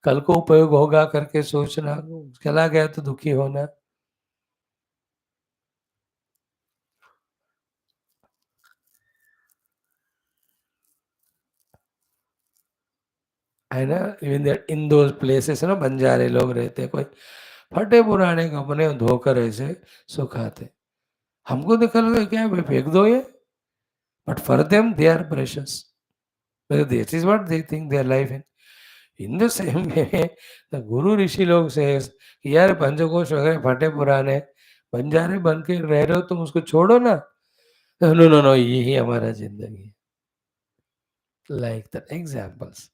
कल को उपयोग होगा करके सोचना, चला गया तो दुखी होना, है ना. इवन इन दो प्लेसेस है ना, बंजारे लोग रहते हैं, कोई फटे पुराने कपड़े धोकर ऐसे सुखाते. हमको देखा लगा क्या है भाई, फेंक दो ये. But for them they are precious, this is what they think their life in the same way. The guru rishi लोग से यार पंचकोश वगैरह फटे पुराने बंजारे बन के रह रहे हो, तुम उसको छोड़ो ना. नो नो नो, यही हमारा जिंदगी है. Like the examples.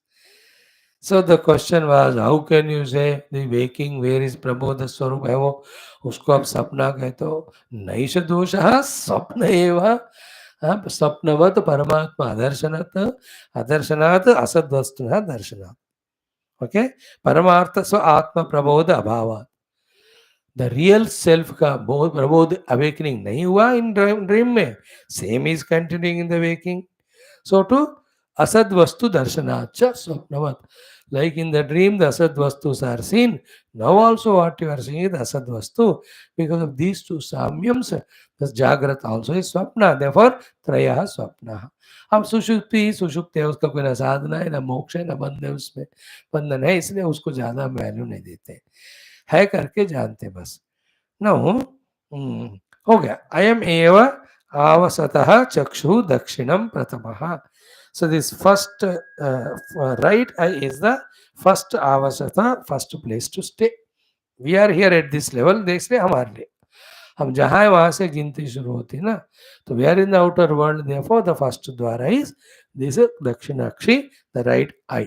So the question was, how can you say the waking where is Prabodh स्वरूप है वो, उसको आप सपना कहते हो. नैष दोष स्वप्न एवं. स्वप्नवत परमात्मा अदर्शनात्, अदर्शनात् असद्वस्तु दर्शनात्. ओके. परमार्थ स्व आत्म प्रबोध अभाव. द रियल सेल्फ का बोध प्रबोध अवेकनिंग नहीं हुआ इन ड्रीम में, same is continuing in the waking. So to asad vastu darshanacha swapnavat. Like in the dream, the asad vastus are seen. Now also what you are seeing is the asad vastu. Because of these two samyams, the jagrat also is swapna. Therefore, traya swapna. अब सुषुप्ति सुषुप्ति है, उसका कोई ना साधना है, ना मोक्ष है, ना बंधन है, उसमें बंधन है, इसलिए उसको ज्यादा वैल्यू नहीं देते, है करके जानते बस. नो हो गया. अयम एव आवसतः चक्षु दक्षिणम प्रथमः. So this first right eye is the first avasata, first place to stay. We are here at this level, इसलिए हमारे लिए हम जहाँ है वहां से गिनती शुरू होती है ना. तो we are in the outer world, therefore the first द्वारा इज दिस दक्षिणाक्षी, द राइट आई.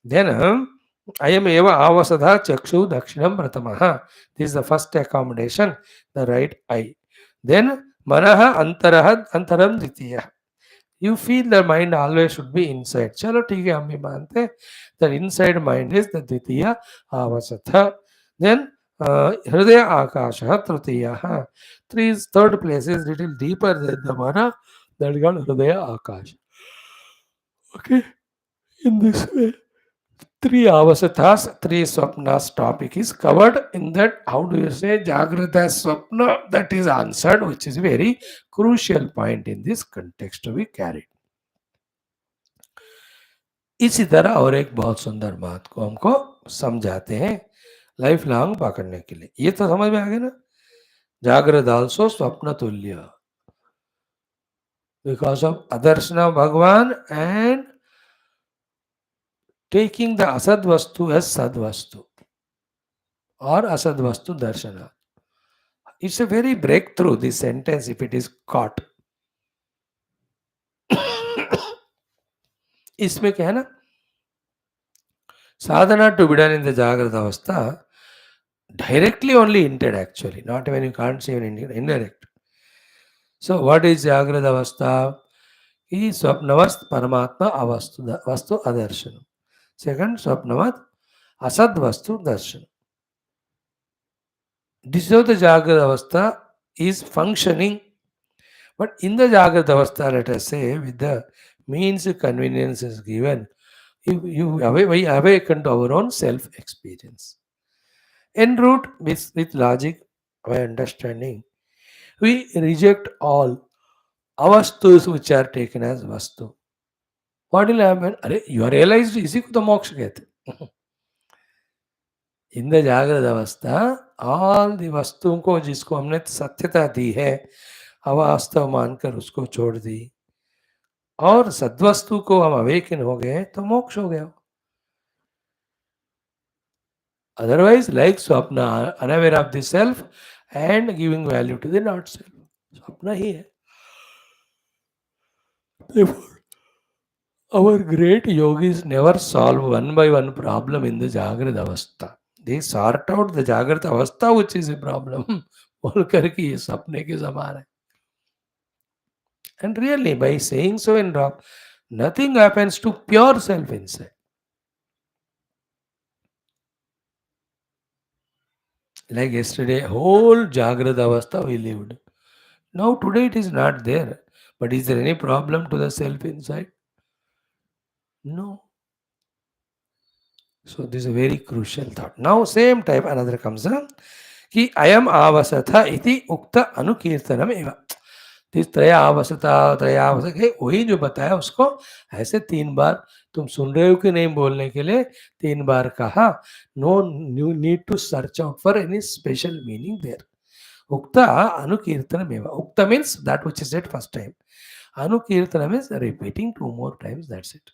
देन अयम एव आवसदा चक्षु दक्षिणम प्रथमः. This is the first accommodation, the right eye. Then मनः अंतरः, अंतरम द्वितीय. You feel the mind always should be inside. चलो ठीक है, हम भी मानते हैं that inside mind is the द्वितीय avasatha. Then हृदय आकाशः तृतीयः. Third place is little deeper than the mana, that is called हृदय आकाश. Okay, in this way, three avasathas, three swapnas topic is covered in that. How do you say jagrata swapna? That is answered, which is a very crucial point in this context to be carried. इसी तरह और एक बहुत सुंदर बात को हमको समझाते हैं लाइफ लॉन्ग पकड़ने के लिए. ये तो समझ में आ गया ना. जागृत आल्सो स्वप्न तुल्य, बिकॉज ऑफ अदर्शन ऑफ भगवान and taking the asad vastu as sad vastu or asad vastu darshana. It's a very breakthrough, this sentence, if it is caught. इसमें क्या है ना, sadhana to be done in the jagrata avastha directly only hinted, actually, not when you can't see even indirect. So what is jagrata avastha? Is swapnavast paramatma avastu vastu adarshana. Second, swapnavat asad vastu darshana. This is how the Jagrata Avastha is functioning. But in the Jagrata Avastha, let us say, with the means convenience is given, we awaken to our own self-experience. En route, with logic, by understanding, we reject all avastus which are taken as vastu. What will happen? You are realized, इसी को तो मोक्ष कहते. In the जागृत अवस्था, all the वस्तुओं को जिसको हमने सत्यता दी है, अवास्तव मानकर उसको छोड़ दी, और सद्वस्तु को हम अवेकन हो गए, तो मोक्ष हो गया. अदरवाइज लाइक स्वप्न, unaware of the self and giving value to the not self, स्वप्न ही है. Our great yogis never solve one by one problem in the Jagrata Avastha. They sort out the Jagrata Avastha, which is a problem. बोल करके ये सपने के समान है. And really, by saying so in Nothing happens to pure self inside. Like yesterday, whole Jagrada Avastha we lived. Now today it is not there. But is there any problem to the self inside? No. So this is a very crucial thought. Now same type another comes कि अयम आवसथ इति उक्त अनुकीर्तनम एवं this त्रया आवसता त्रया आवसक है वही जो बताया उसको ऐसे 3 बार तुम सुन रहे हो कि नहीं बोलने के लिए 3 बार कहा. No you need to search out for any special meaning there. उक्त अनुकीर्तनम एवं उक्त means that which is said first time. अनुकीर्तनम is repeating 2 more times. That's it.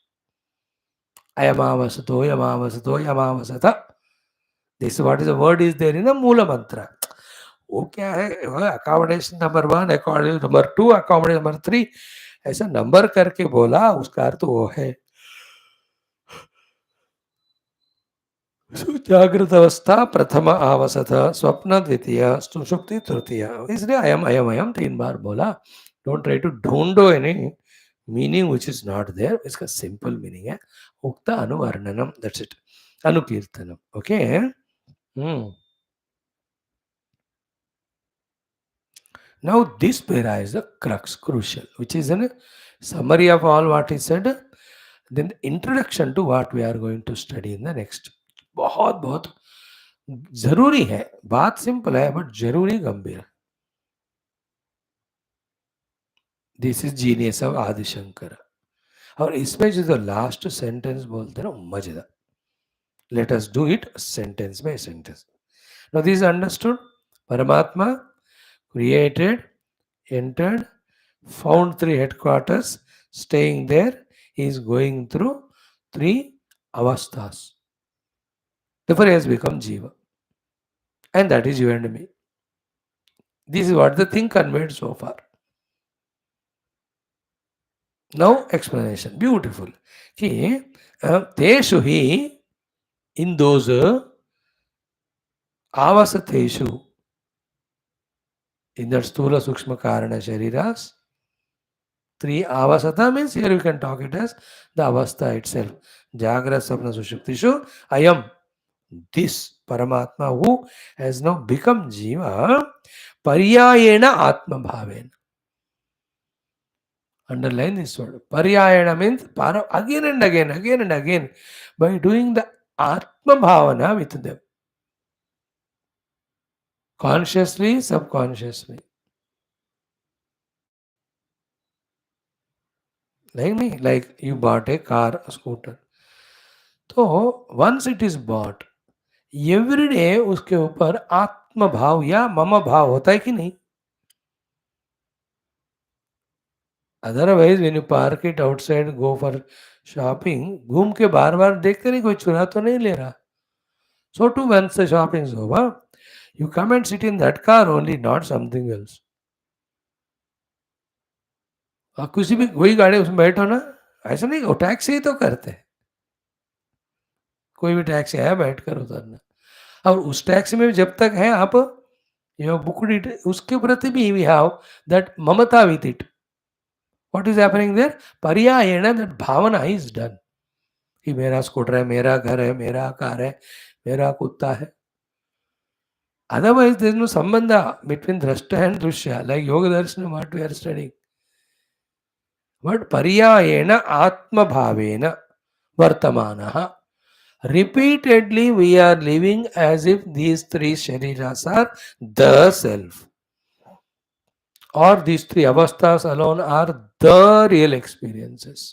अयमावसतो यमावसतो यमावसत. This what is the word is there in the मूल मंत्र. वो क्या है accommodation number 1 accommodation number 2 accommodation number 3 ऐसा नंबर करके बोला उसका अर्थ वो है. जागृत अवस्था प्रथम आवसथ स्वप्न द्वितीय सुषुप्ति तृतीय. इसलिए अयम अयम अयम 3 बार बोला. डोंट ट्राई टू ढूंढो any meaning which is not there. इसका सिंपल मीनिंग है उक्त अनुवर्णनम. That's it. अनुकीर्तनम. Okay. Now this para is the crux, crucial, which is a summary of all what is said. Then the introduction to what we are going to study in the next. बहुत बहुत जरूरी है. बात simple है but जरूरी गंभीर. This is genius of Adishankar. और इसमें जो लास्ट सेंटेंस बोलते हैं ना मजेदार. Let us do it sentence by sentence. Now this understood. परमात्मा created, entered, found 3 headquarters, staying there. He is going through 3 avasthas. Therefore, he has become Jiva. And that is you and me. This is what the thing conveyed so far. Now, explanation. Beautiful. Ki, teshu hi, in those avasateshu, in that sthula sukshma karana shariras, 3 avasata means here you can talk it as the avastha itself. Jagra sapna sushuptishu. I am this Paramatma who has now become Jiva. Paryayena Atma Bhavena. Underline this word. Paryayena means again and again, again and again, by doing the Atma Bhavana with them. Consciously, subconsciously. Like me, like you bought a car, a scooter. So once it is bought, every day उसके ऊपर आत्म भाव या मम भाव होता है कि नहीं? Otherwise when you park it outside, go for shopping, घूम के बार बार देखते नहीं कोई चुरा तो नहीं ले रहा. So too once the shopping is over, you come and sit in that car only, not something else. आप किसी भी वही गाड़ी उसमें बैठो ना, ऐसा नहीं वो टैक्सी ही तो करते हैं. कोई भी टैक्सी आया बैठ कर उतरना. और उस टैक्सी में जब तक है आप यू बुकड इट, उसके प्रति भी वी हैव दैट ममता with it. What is happening there? पर्यायेण दैट भावना इज डन कि मेरा स्कूटर है, मेरा घर है, मेरा कार है, मेरा कुत्ता है. अदरवाइज देयर इज नो संबंध बिटवीन दृष्ट एंड दृश्य लाइक योग दर्शन what we are studying. But पर्यायेण आत्म भावेन वर्तमानः. Repeatedly we are living as if these 3 shariras are the self, or these 3 avasthas alone are the real experiences.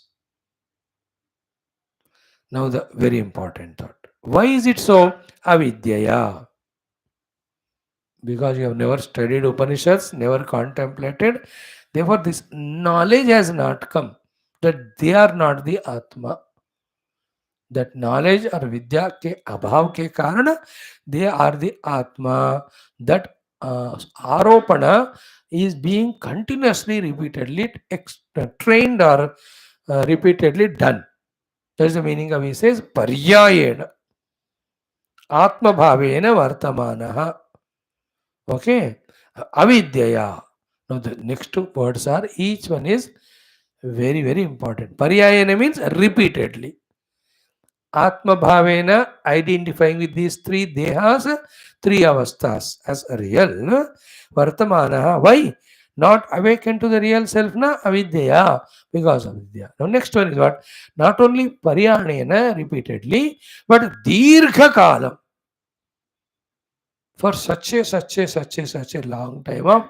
Now the very important thought. Why is it so? Avidyaya. Because you have never studied Upanishads, never contemplated. Therefore this knowledge has not come that they are not the Atma. That knowledge or vidya के अभाव के कारण they are the Atma. That आरोपण is being continuously, repeatedly trained or repeatedly done. That is the meaning of he says paryayena Atma bhavena vartamanaha. Okay, avidyaya. Now the next 2 words are each one is Very, very important. Paryayana means repeatedly. Atma Bhavena, identifying with these three dehas, three avasthas as real. Vartamana, why? Not awaken to the real self, na avidya, because of vidya. Now, next one is what? Not only Paryanena repeatedly, but Dirgha Kalam. For such a long time of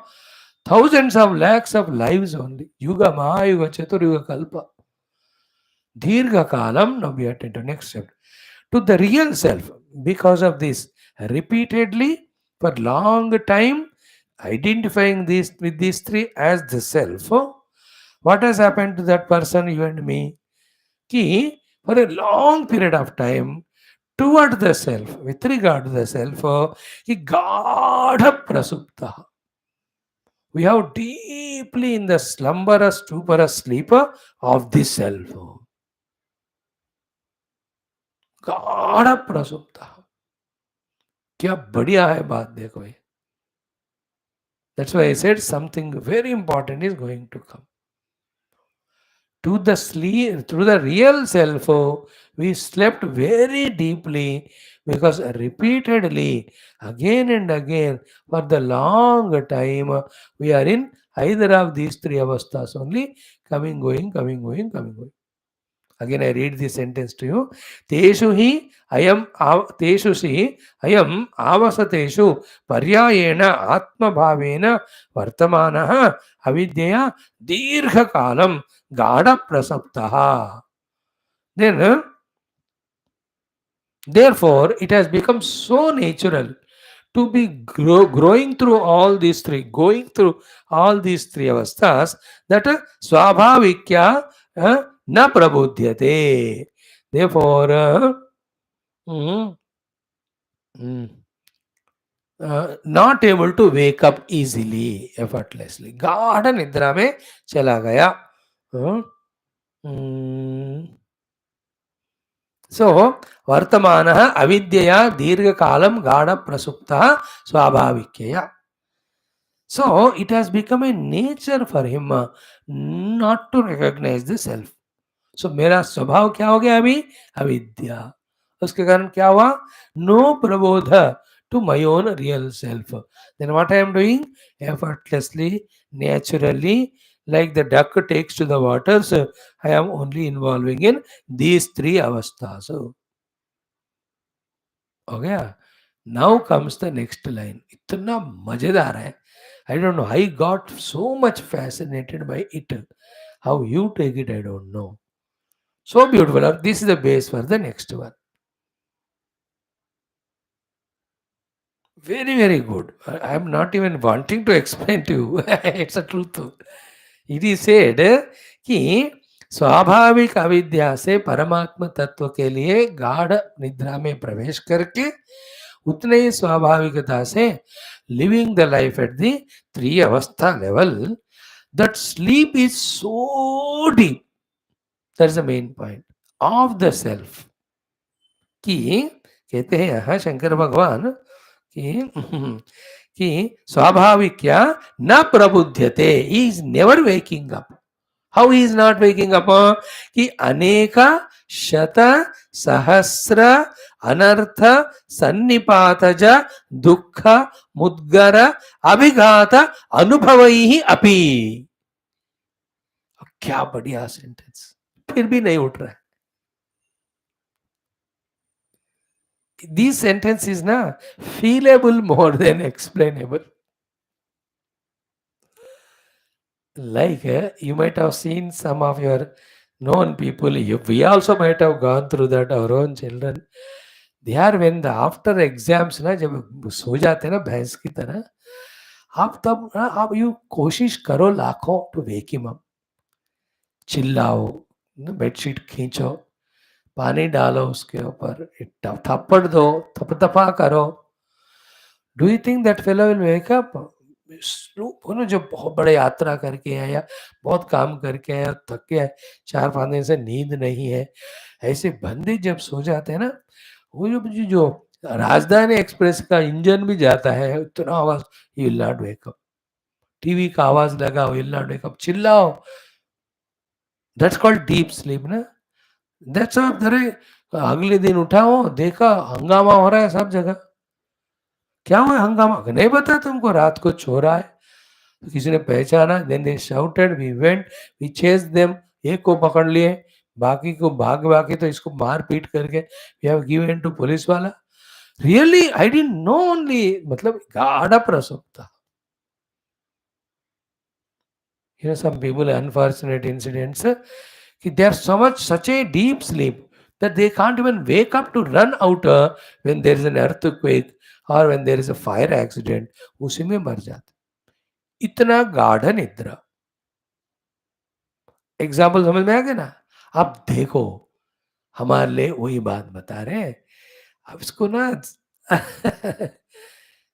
thousands of lakhs of lives only. Yuga, Mahayuga, Chaturyuga, Kalpa. Dirgha Kalam, now we attend to next step. To the real self, because of this repeatedly for long time identifying these with these three as the self, what has happened to that person, you and me? Ki, for a long period of time toward the self, with regard to the self, ki gadha prasupta. We have deeply in the slumber, stupor, sleeper of the self. गाढ़ प्रसुप्ता. क्या बढ़िया है बात देखो ये. That's why I said something very important is going to come. To the sleep, to the real self, we slept very deeply because repeatedly, again and again, for the long time, we are in either of these three avasthas only, coming, going, coming, going, coming, going. Again, I read this sentence to you. Teshu hi teshu si ayam avasateshu paryayena atma bhavena vartamanaha avidyaya dirgha kalam gada prasaptaha. Then, therefore, it has become so natural to be growing through all these three, going through all these three avasthas, that swabhavikya na prabudhyate. Therefore, mm, mm, not able to wake up easily, effortlessly. गाढ़ निद्रा में चला गया. So, vartamanah avidyaya dirghakalam gada prasuptah swabhavikyaya. So, it has become a nature for him not to recognize the self. So, मेरा स्वभाव क्या हो गया अभी? अविद्या. उसके कारण क्या हुआ? No Prabodh to my own real self. Then what I am doing? Effortlessly, naturally, like the duck takes to the waters, I am only involving in these three avasthas. हो गया. Now comes the next line. इतना मजेदार है. I don't know. I got so much fascinated by it. How you take it, I don't know. So beautiful. This is the base for the next one. Very, very good. I am not even wanting to explain to you. It's a truth. It is said कि स्वाभाविक अविद्या से परमात्मा तत्व के लिए गाढ़ निद्रा में प्रवेश करके उतने ही स्वाभाविकता से living the life at the three अवस्था level, that sleep is so deep. That is the main point of the self. कि कहते हैं यहाँ शंकर भगवान कि स्वाभाविक्या न प्रबुध्यते. He is never waking up. How he is not waking up? कि अनेक शत सहस्र अनर्थ सन्निपातज दुख मुद्गर अभिघात अनुभवैः अपि. क्या बढ़िया सेंटेंस. फिर भी नहीं उठ रहा है. These sentence is na feelable more than explainable. Like you might have seen some of your known people. We also might have gone through that. Our own children, they are when the after exams ना जब सो जाते ना भैंस की तरह, आप तब ना आप यू कोशिश करो लाखों to wake him up. चिल्लाओ, बेडशीट खींचो, पानी डालो उसके ऊपर, थप्पड़ दो, थपथपा करो. Do you think that fellow will wake up? जो बहुत बड़े यात्रा करके आया या बहुत काम करके आया, थक गया, 4-5 दिन से नींद नहीं है, ऐसे बंदे जब सो जाते हैं ना, वो जो राजधानी एक्सप्रेस का इंजन भी जाता है, इतना आवाज, he will not wake up. TV का आवाज लगा, विल नॉट वेक अप. चिल्लाओ, दैट्स कॉल्ड डीप स्लीप ना. दैट्स अरे अगले दिन उठा हो, देखा हंगामा हो रहा है सब जगह. क्या हुआ हंगामा? नहीं पता तुमको, रात को चोर आए, तो किसी ने पहचाना, then they shouted, we went, we chase them. एक को पकड़ लिए, बाकी को भाग के तो इसको मार पीट करके we have given to police वाला. Really I didn't know only, मतलब गाढ़ा प्रसव था. Some people, unfortunate incidents, they are so much such a deep sleep that they can't even wake up to run out when there is an earthquake or when there is a fire accident. उसी में मर जाते. इतना गाढ़ा निद्रा. Example समझ में आ गया ना? आप देखो, हमारे लिए वही बात बता रहे हैं. अब इसको ना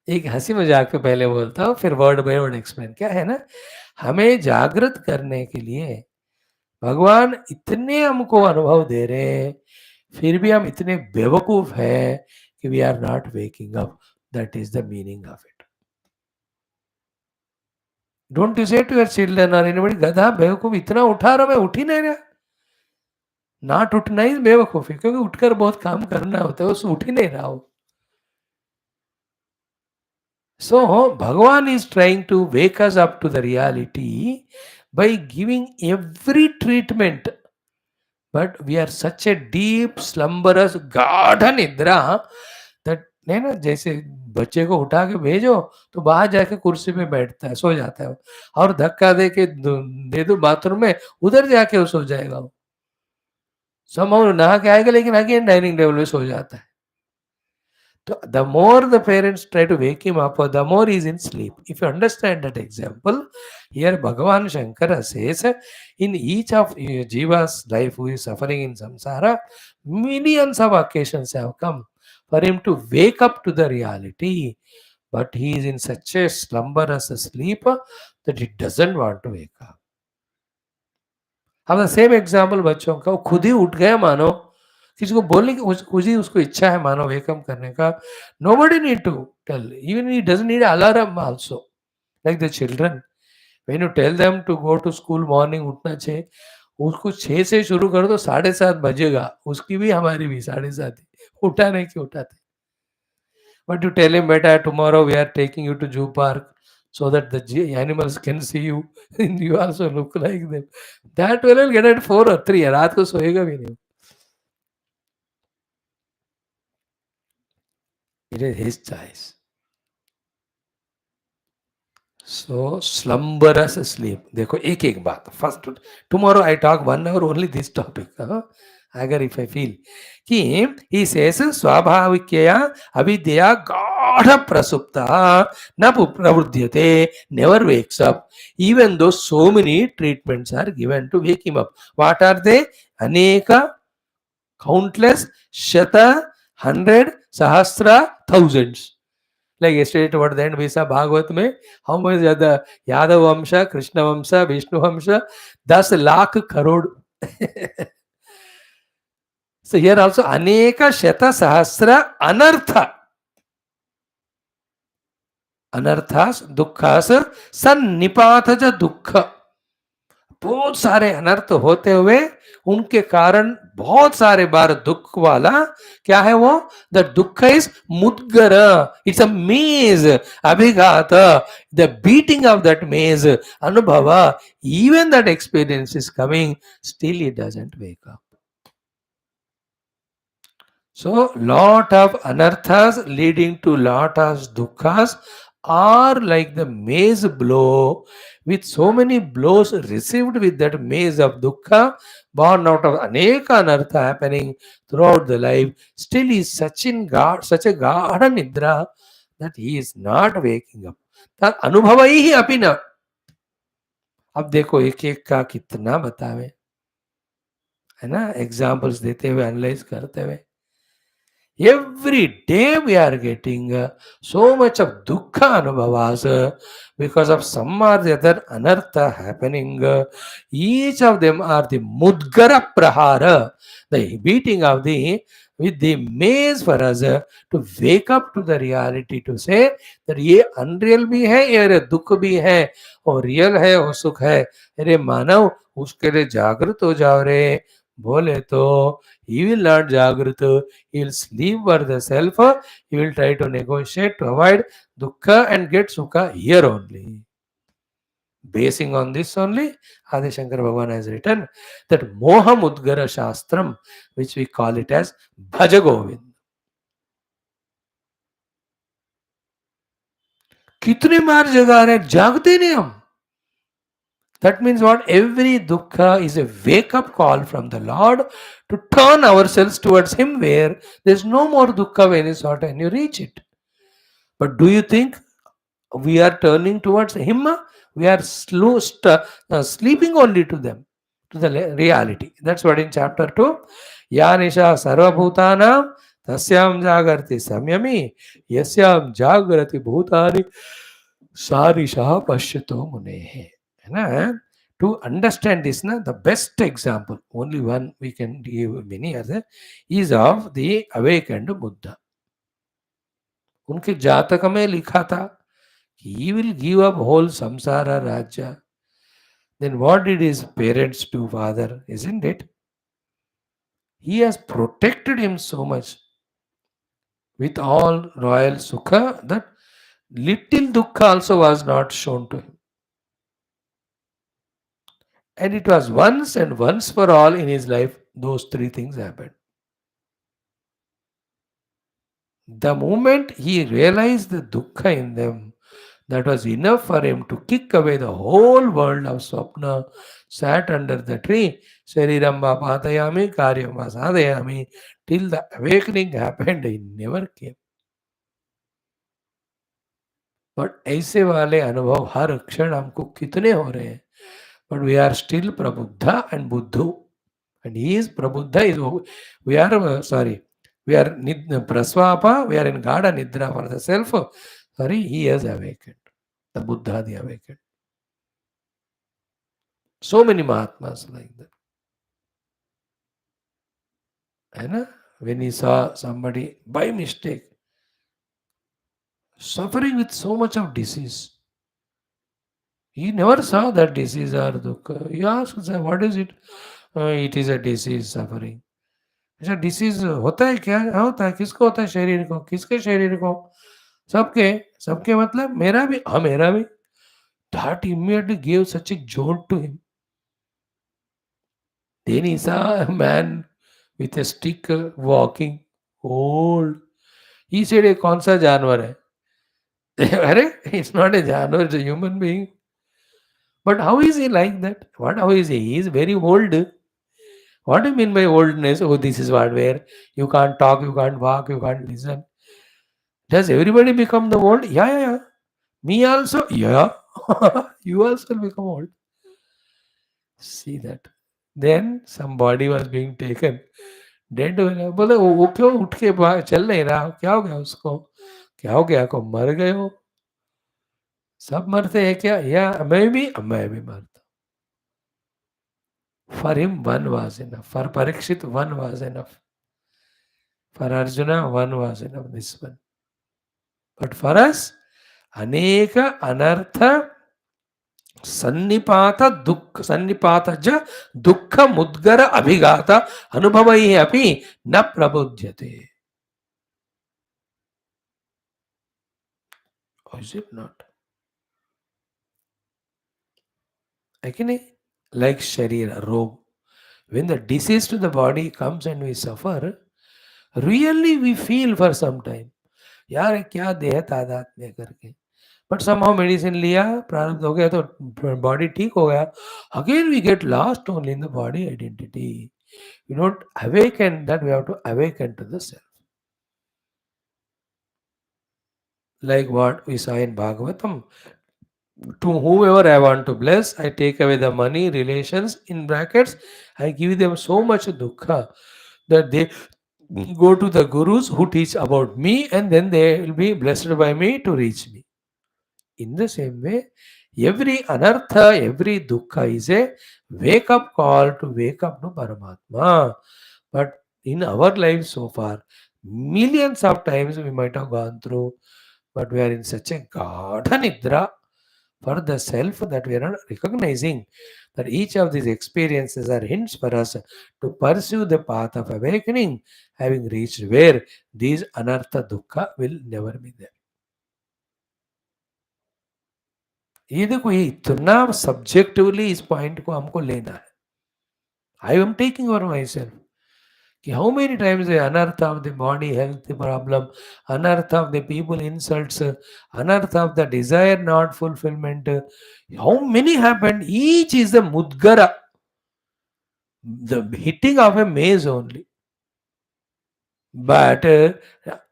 एक हंसी मजाक पे पहले बोलता हूँ, फिर वर्ड बाय वर्ड एक्सप्लेन. क्या है ना, हमें जागृत करने के लिए भगवान इतने हमको अनुभव दे रहे हैं, फिर भी हम इतने बेवकूफ हैं कि we are not waking up. That is the meaning of it. Don't you say to your children और एनीबॉडी, गधा बेवकूफ, इतना उठा रहा, मैं उठ ही नहीं रहा. नॉट उठना ही बेवकूफी, क्योंकि उठकर बहुत काम करना होता है, उस उठ ही नहीं रहा हो. So Bhagavan is trying to wake us up to the reality by giving every treatment. But we are such a deep slumberous गाढ़ा निद्रा that नहीं ना, जैसे बच्चे को उठा के भेजो तो बाहर जाके कुर्सी पे बैठता है, सो जाता है, और धक्का दे के दे दो बाथरूम में, उधर जाके वो सो जाएगा. वो समहाउ नहा के आएगा, लेकिन अगेन डाइनिंग टेबल में सो जाता है. So the more the parents try to wake him up, the more he is in sleep. If you understand that example, here Bhagavan Shankara says, in each of Jiva's life who is suffering in samsara, millions of occasions have come for him to wake up to the reality. But he is in such a slumberous sleep that he doesn't want to wake up. अब same example बच्चों का, वो खुद ही उठ गया मानो, किसी को बोलने की खुद ही उसको इच्छा है मानो वेकअप करने का. Nobody need to tell, even he doesn't need alarm also. Like the children, when you tell them to go to school morning उठना 6, उसको 6 से शुरू कर दो, 7:30 बजेगा, उसकी भी हमारी भी 7:30 उठा नहीं कि उठाते. बट यू टेल हिम, बेटा tomorrow we are taking you to zoo park so that the animals can see you and you also look like them. That will get at 4 or 3. रात को सोएगा भी नहीं. It is his choice. So slumberous sleep. देखो एक एक बात. First, tomorrow I talk 1 hour only this topic. अगर if I feel कि he says स्वाभाविकया अविद्या गाढ़ प्रसुप्ता न प्रवृद्ध्यते, never wakes up, even though so many treatments are given to wake him up. What are they? अनेका, countless, shata, 100, sahasra, thousands. Like yesterday toward the end we saw Bhagavad में, how much the Yadav Vamsha, Krishna Vamsha, Vishnu Vamsha, 10 lakh crore. So here also aneka shata sahasra anartha. Anarthas, dukkhas, sannipathaja dukkha. बहुत सारे अनर्थ होते हुए उनके कारण बहुत सारे बार दुख वाला क्या है वो? द दुख इज मुद्गर, इट्स अ मेज, अभिघात, द बीटिंग ऑफ दैट मेज, अनुभव, even that experience is coming, still it doesn't wake up. So lot of anarthas leading to lot of dukkhas are like the maze blow, with so many blows received with that maze of dukkha, born out of aneka anartha happening throughout the life. Still he is such a gaಢ nidra that he is not waking up. that अनुभव ही अपि न. अब देखो एक एक का कितना बतावे, है ना, एग्जाम्पल्स देते हुए, एनालाइज करते हुए. Every day we are getting so much of dukkha anubhavas because of some or the other anartha happening. Each of them are the mudgara prahara. The beating of the with the maze for us to wake up to the reality, to say that ये unreal भी है, ये दुख भी है, और real है और सुख है. अरे मानव, उसके लिए जागृत हो जाओ रे. बोले तो he will not जागृत, he will sleep for the self, he will try to negotiate to avoid dukkha and get sukha here only. Basing on this only, Adi Shankara Bhagavan has written that Moha Mudgara Shastram, which we call it as Bhaja Govind. कितने बार जगा रहे, जागते नहीं हम. That means what? Every dukkha is a wake up call from the Lord to turn ourselves towards Him, where there's no more dukkha of any sort and you reach it. But do you think we are turning towards Him? We are sleeping only to them, to the reality. That's what in chapter 2. Ya nisha sarvabhutanam tasyam jagarti samyami yasyam jagrati bhutani sarisha pashyato munehe. To understand this, the best example, only one we can give many other, is of the awakened Buddha. उनके जातक में लिखा था he will give up whole samsara rajya. Then what did his parents do, father? Isn't it? He has protected him so much with all royal sukha that little dukkha also was not shown to him. And it was once and once for all in his life, those three things happened. The moment he realized the dukkha in them, that was enough for him to kick away the whole world of Swapna, sat under the tree, Shariram Patayami, Karyam Sadayami, till the awakening happened, he never came. But ऐसे वाले अनुभव हर क्षण हमको कितने हो रहे हैं. But we are still Prabuddha and Buddhu. And he is Prabuddha, we are, we are Prasvapa, we are in Gada Nidra for the self. He has awakened. The Buddha, the awakened. So many Mahatmas like that. And when he saw somebody by mistake suffering with so much of disease, he never saw that disease or dukkha. He asked, what is it? It is a disease, suffering. अच्छा disease होता है क्या? होता है. किसको होता है? शरीर को. किसके शरीर को? सबके. सबके मतलब मेरा भी. हाँ, मेरा भी. That immediately gave such a jolt to him. Then he saw a man with a stick walking, old. He said, "ये कौन सा जानवर है?" अरे, it's not a जानवर, it's a human being. But how is he like that? How is he? He is very old. What do you mean by oldness? Oh, this is what, where you can't talk, you can't walk, you can't listen. Does everybody become the old? Yeah. Me also? Yeah. You also become old. See that. Then some body was being taken. Dead हो गया. बोले वो क्यों उठ के चल नहीं रहा? क्या हो गया उसको? क्या हो गया? को मर गए हो? सब मरते हैं क्या? या मैं भी मरता. For him, one was enough. For Parikshit, one was enough. For Arjuna, one was enough. This one. But for us, Aneka Anartha Sannipata Dukha Sannipata Dukha Mudgara Abhigata Anubhavai Api Na Prabudhyate. Or is it not? Like Sharira, robe. When the disease to the body comes and we suffer, really we feel for some time. यार क्या देह तादाद में करके. But somehow medicine लिया, प्रारब्ध हो गया तो body ठीक हो गया. Again we get lost only in the body identity. We don't awaken that, we have to awaken to the self. Like what we saw in Bhagavatam. To whoever I want to bless, I take away the money, relations, in brackets, I give them so much dukkha that they go to the gurus who teach about me and then they will be blessed by me to reach me. In the same way, every anartha, every dukkha is a wake up call to wake up to Paramatma. But in our lives so far, millions of times we might have gone through, but we are in such a garden nidra for the self that we are not recognizing that each of these experiences are hints for us to pursue the path of awakening, having reached where these anartha dukkha will never be there. ये देखो, ये इतना subjectively इस point को हमको लेना है. I am taking over my self कि how many times the unearth of the body health problem, unearth of the people insults, unearth of the desire not fulfillment, how many happened? Each is the mudgara, the hitting of a maze only. But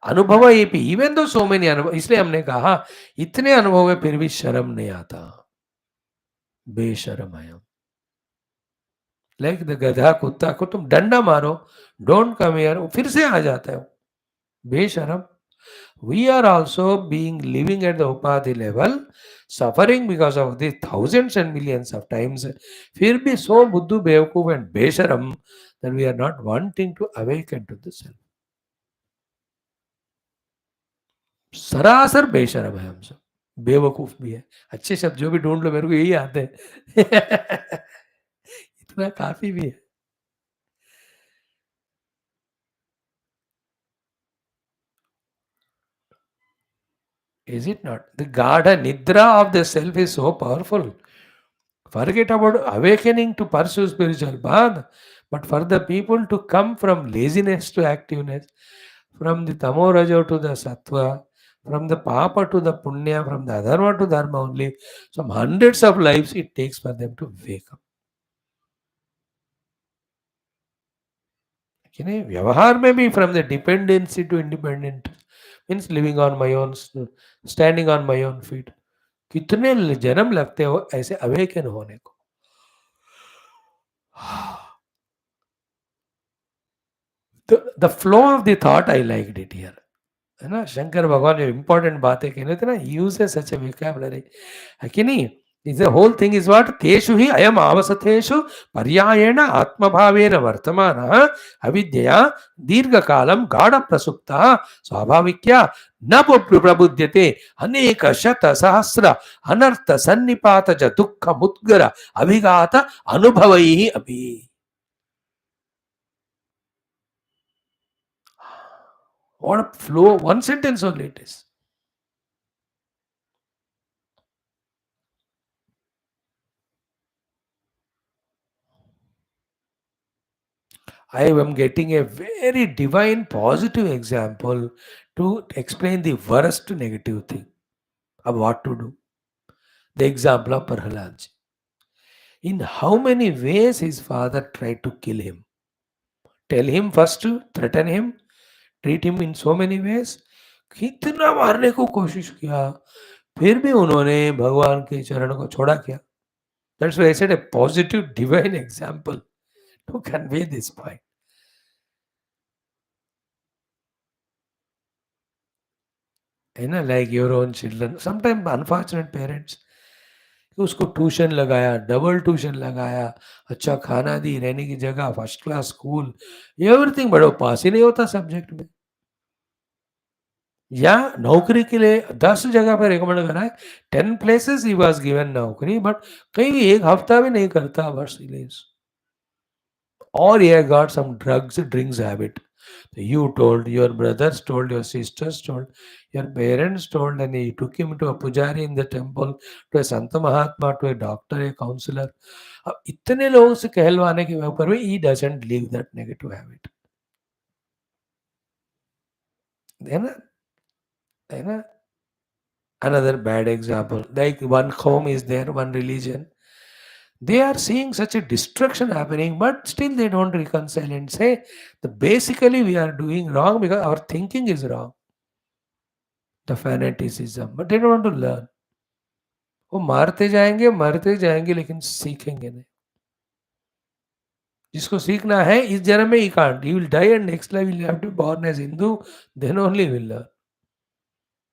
अनुभव ये भी, even though so many अनुभव, इसलिए हमने कहा इतने अनुभव है फिर भी शर्म नहीं आता, बेशरम है हम. लाइक द गधा कुत्ता को तुम डंडा मारो, डोंट कम हियर, फिर से आ जाता है बेशरम. We are also being living at the upadhi level, suffering because of the thousands and millions of times. फिर भी so बुद्धू बेवकूफ and बेशरम that we are not wanting to awaken to the self. सरासर बेशरम है हम सब, बेवकूफ भी है. अच्छे शब्द जो भी ढूंढ लो मेरे को यही आते हैं. इतना काफी भी है. Is it not? The Gada Nidra of the self is so powerful. Forget about awakening to pursue spiritual path, but for the people to come from laziness to activeness, from the tamoraja to the sattva, from the papa to the punya, from the adharma to dharma only, some hundreds of lives it takes for them to wake up. व्यवहार में भी from the dependency to independent means living on my own, standing on my own feet. कितने जन्म लगते हो ऐसे awaken होने को. The flow of the thought, I liked it here. है ना, शंकर भगवान जो इंपॉर्टेंट बातें कहने थे ना, यूज सच ए विकैबुलरी है कि नहीं. Is the whole thing is what तेषु ही अयम आवसथेषु पर्यायेण आत्मभावेन वर्तमानः अविद्यया दीर्घकालं गाढ़ प्रसुप्तः स्वाभाविक्या न प्रबुध्यते अनेक शत सहस्र अनर्थ सन्निपात च दुःख मुद्गर अभिघात अनुभवैः अपि. What a flow, one sentence only it is. I am getting a very divine positive example to explain the worst negative thing of what to do. The example of Prahalad. In how many ways his father tried to kill him? Tell him first to threaten him, treat him in so many ways. कितना मारने को कोशिश किया, फिर भी उन्होंने भगवान के चरण को छोड़ा क्या? That's why I said a positive divine example to convey this point. है ना, like your own children, sometime unfortunate parents, उसको ट्यूशन लगाया, डबल ट्यूशन लगाया, अच्छा खाना दी, रहने की जगह, first class school, everything, but वो पास ही नहीं होता सब्जेक्ट में. या नौकरी के लिए 10 जगह पर रिकमेंड करा है, 10 प्लेसेस ही वाज गिवन नौकरी, बट कहीं एक हफ्ता भी नहीं करता वर्ष रिलीज. और ये got some drugs drinks habit. You told, your brothers told, your sisters told, your parents told, and he took him to a pujari in the temple, to a Santa Mahatma, to a doctor, a counselor. अब इतने लोगों से कहलवाने के ऊपर भी he doesn't leave that negative habit. है ना, है ना. Another bad example, like one home is there, one religion. They are seeing such a destruction happening, but still they don't reconcile and say that basically we are doing wrong because our thinking is wrong. The fanaticism, but they don't want to learn. वो मारते जाएंगे मरते जाएंगे लेकिन सीखेंगे नहीं. जिसको सीखना है इस जन्म में, he can't, he will die and next life will have to born as Hindu, then only will learn.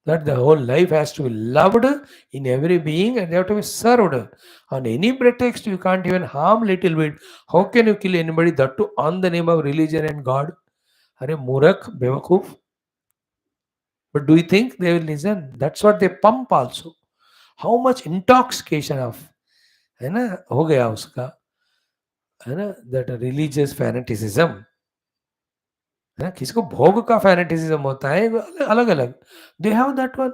that the whole life has to be loved in every being and they have to be served. On any pretext, you can't even harm little bit. How can you kill anybody, that too on the name of religion and God? Are Murak, Bewakuf? But do you think they will listen? That's what they pump also. How much intoxication of है ना हो गया उसका, है ना, that religious fanaticism, है ना, किसको भोग का फैनेटिसिज्म होता है अलग अलग, they have that one,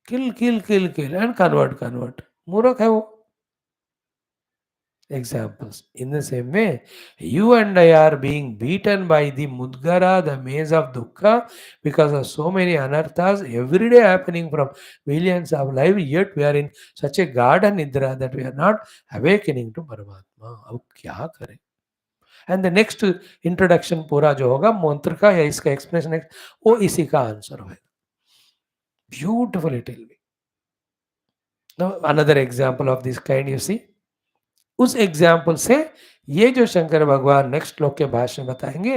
kill kill kill kill and convert, मूर्ख है वो. Examples. In the same way, you and I are being beaten by the Mudgara, the maze of Dukkha, because of so many anarthas every day happening from millions of lives, yet we are in such a garden nidra that we are not awakening to Paramatma. अब क्या करें? And the next introduction पूरा जो होगा मंत्र का या इसका explanation वो इसी का आंसर होगा. Beautifully tell me. Now another example of this kind you see. उस एग्जाम्पल से ये जो शंकर भगवान नेक्स्ट श्लोक के भाष्य में बताएंगे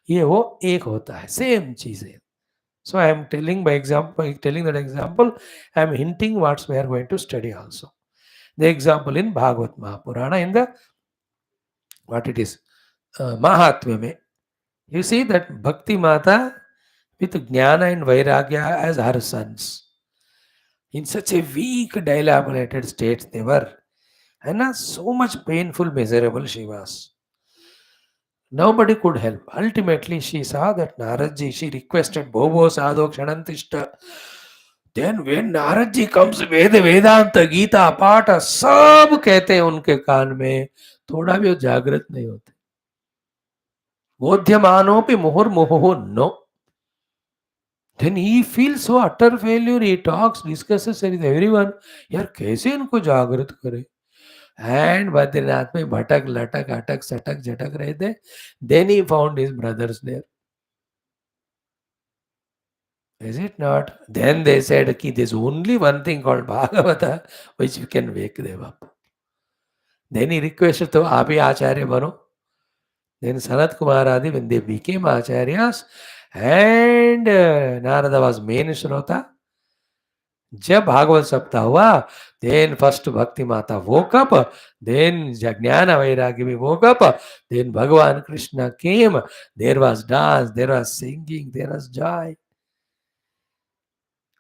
ये वो एक होता है, सेम चीज है. So I am telling by example, telling that example, I am hinting what we are going to study also. The example in Bhagavad Mahapurana in the what it is Mahatmya mein, you see that Bhakti Mata with Jnana and Vairagya as her sons. In such a weak, dilapidated state they were, and so much painful, miserable she was. Nobody could help. Ultimately, she saw that Naradji, she requested, Bhobo Sadho Kshanantishta. Then when Naradji comes, Vedanta, Gita, Pata, सब कहते हैं उनके कान में, थोड़ा भी वो जागृत नहीं होते. बोध्यमानोपि मुहुर्मुहुः no. Then he feels so utter failure. He talks, discusses with everyone. यार कैसे इनको जागृत करे? And बद्रीनाथ में भटक लटक अटक सटक झटक रहे थे. Then he found his brothers there. Is it not? Then they said, "Ki there's only one thing called Bhagavata, which you can wake them up." Then he requested, "To आप ही आचार्य बनो." Then Sanat Kumar Adi, when they became acharyas, and Narada was main Shrota, जब भागवत सप्ताह हुआ, then first Bhakti Mata woke up, then Jnana Vairagya woke up, then Bhagavan Krishna came, there was dance, there was singing, there was joy.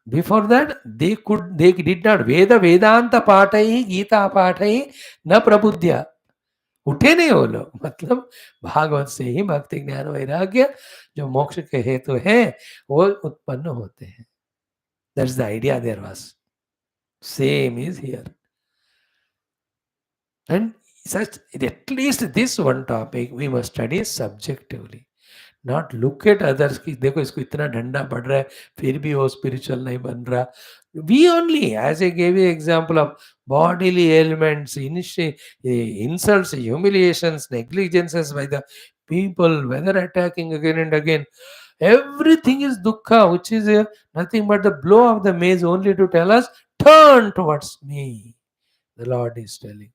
Before that, they did not Vedanta पाठई Gita पाठई न प्रबुद्ध्या, उठे नहीं वो लोग. मतलब भागवत से ही भक्ति ज्ञान वैराग्य जो मोक्ष के हेतु है वो उत्पन्न होते हैं. That's the idea there was. Same is here. And such, at least this one topic we must study subjectively. Not look at others कि देखो इसको इतना डंडा पड़ रहा है फिर भी वो spiritual नहीं बन रहा. We only, as I gave you example of bodily ailments, insults, humiliations, negligences by the people, whether attacking again and again, everything is dukkha, which is nothing but the blow of the mace only to tell us, turn towards me. The Lord is telling.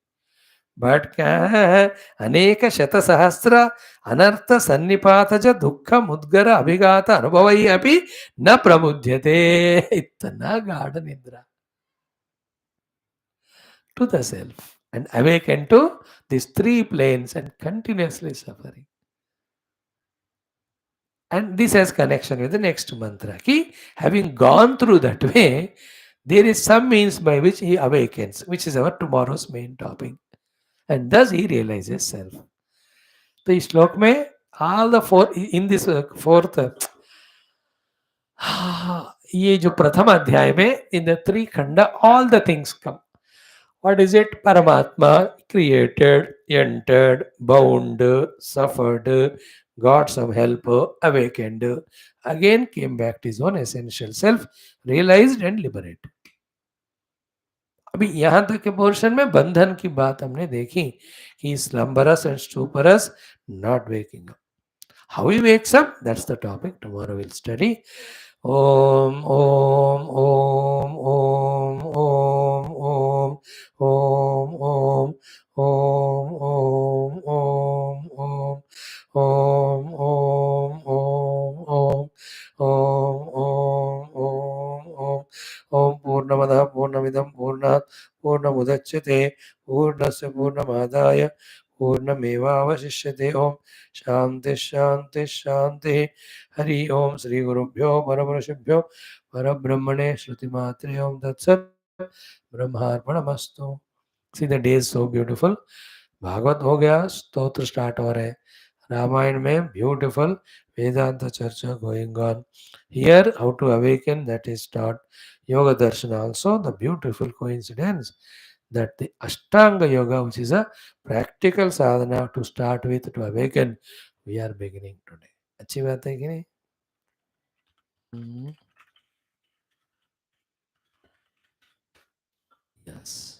But क्या है, अनेक शत सहस्र अनर्थ सन्निपातज दुख मुद्गर अभिघात अनुभवई अपि न प्रबुध्यते. इतना गाढ़ निद्रा to the self and awaken to these three planes and continuously suffering. And this has connection with the next mantra. Ki, having gone through that way, there is some means by which he awakens, which is our tomorrow's main topic. And thus he realizes self. तो इस श्लोक में all the four in this fourth ये जो प्रथम अध्याय में in the three khanda all the things come. What is it? Paramatma created, entered, bound, suffered, got some help, awakened, again came back to his own essential self, realized and liberated. अभी यहाँ तक के portion में बंधन की बात हमने देखी कि slumberous and stuporous, not waking up. How he wakes up, that's the topic tomorrow we'll study. Om Om Om Om Om Om Om Om Om Om Om Om Om Om Om पूर्णमदः पूर्णमिदं पूर्णात् पूर्णमुदच्यते पूर्णस्य पूर्णमादाय पूर्णमेवावशिष्यते। ओम शांति शांति शांति। हरि ओम। श्री गुरुभ्यो परमऋषिभ्यो परब्रह्मणे श्रुतिमात्रे ओम तत्सत्। ब्रह्मार्पणमस्तु। See the day is so beautiful. Bhagavat हो गया, स्तोत्र स्टार्ट हो रहे हैं। रामायण में beautiful Vedanta charcha going on. Here how to awaken, that is taught. Yoga Darshana also, the beautiful coincidence that the Ashtanga Yoga, which is a practical sadhana to start with to awaken, we are beginning today. अच्छी बात है कि नहीं? Hmm. Yes.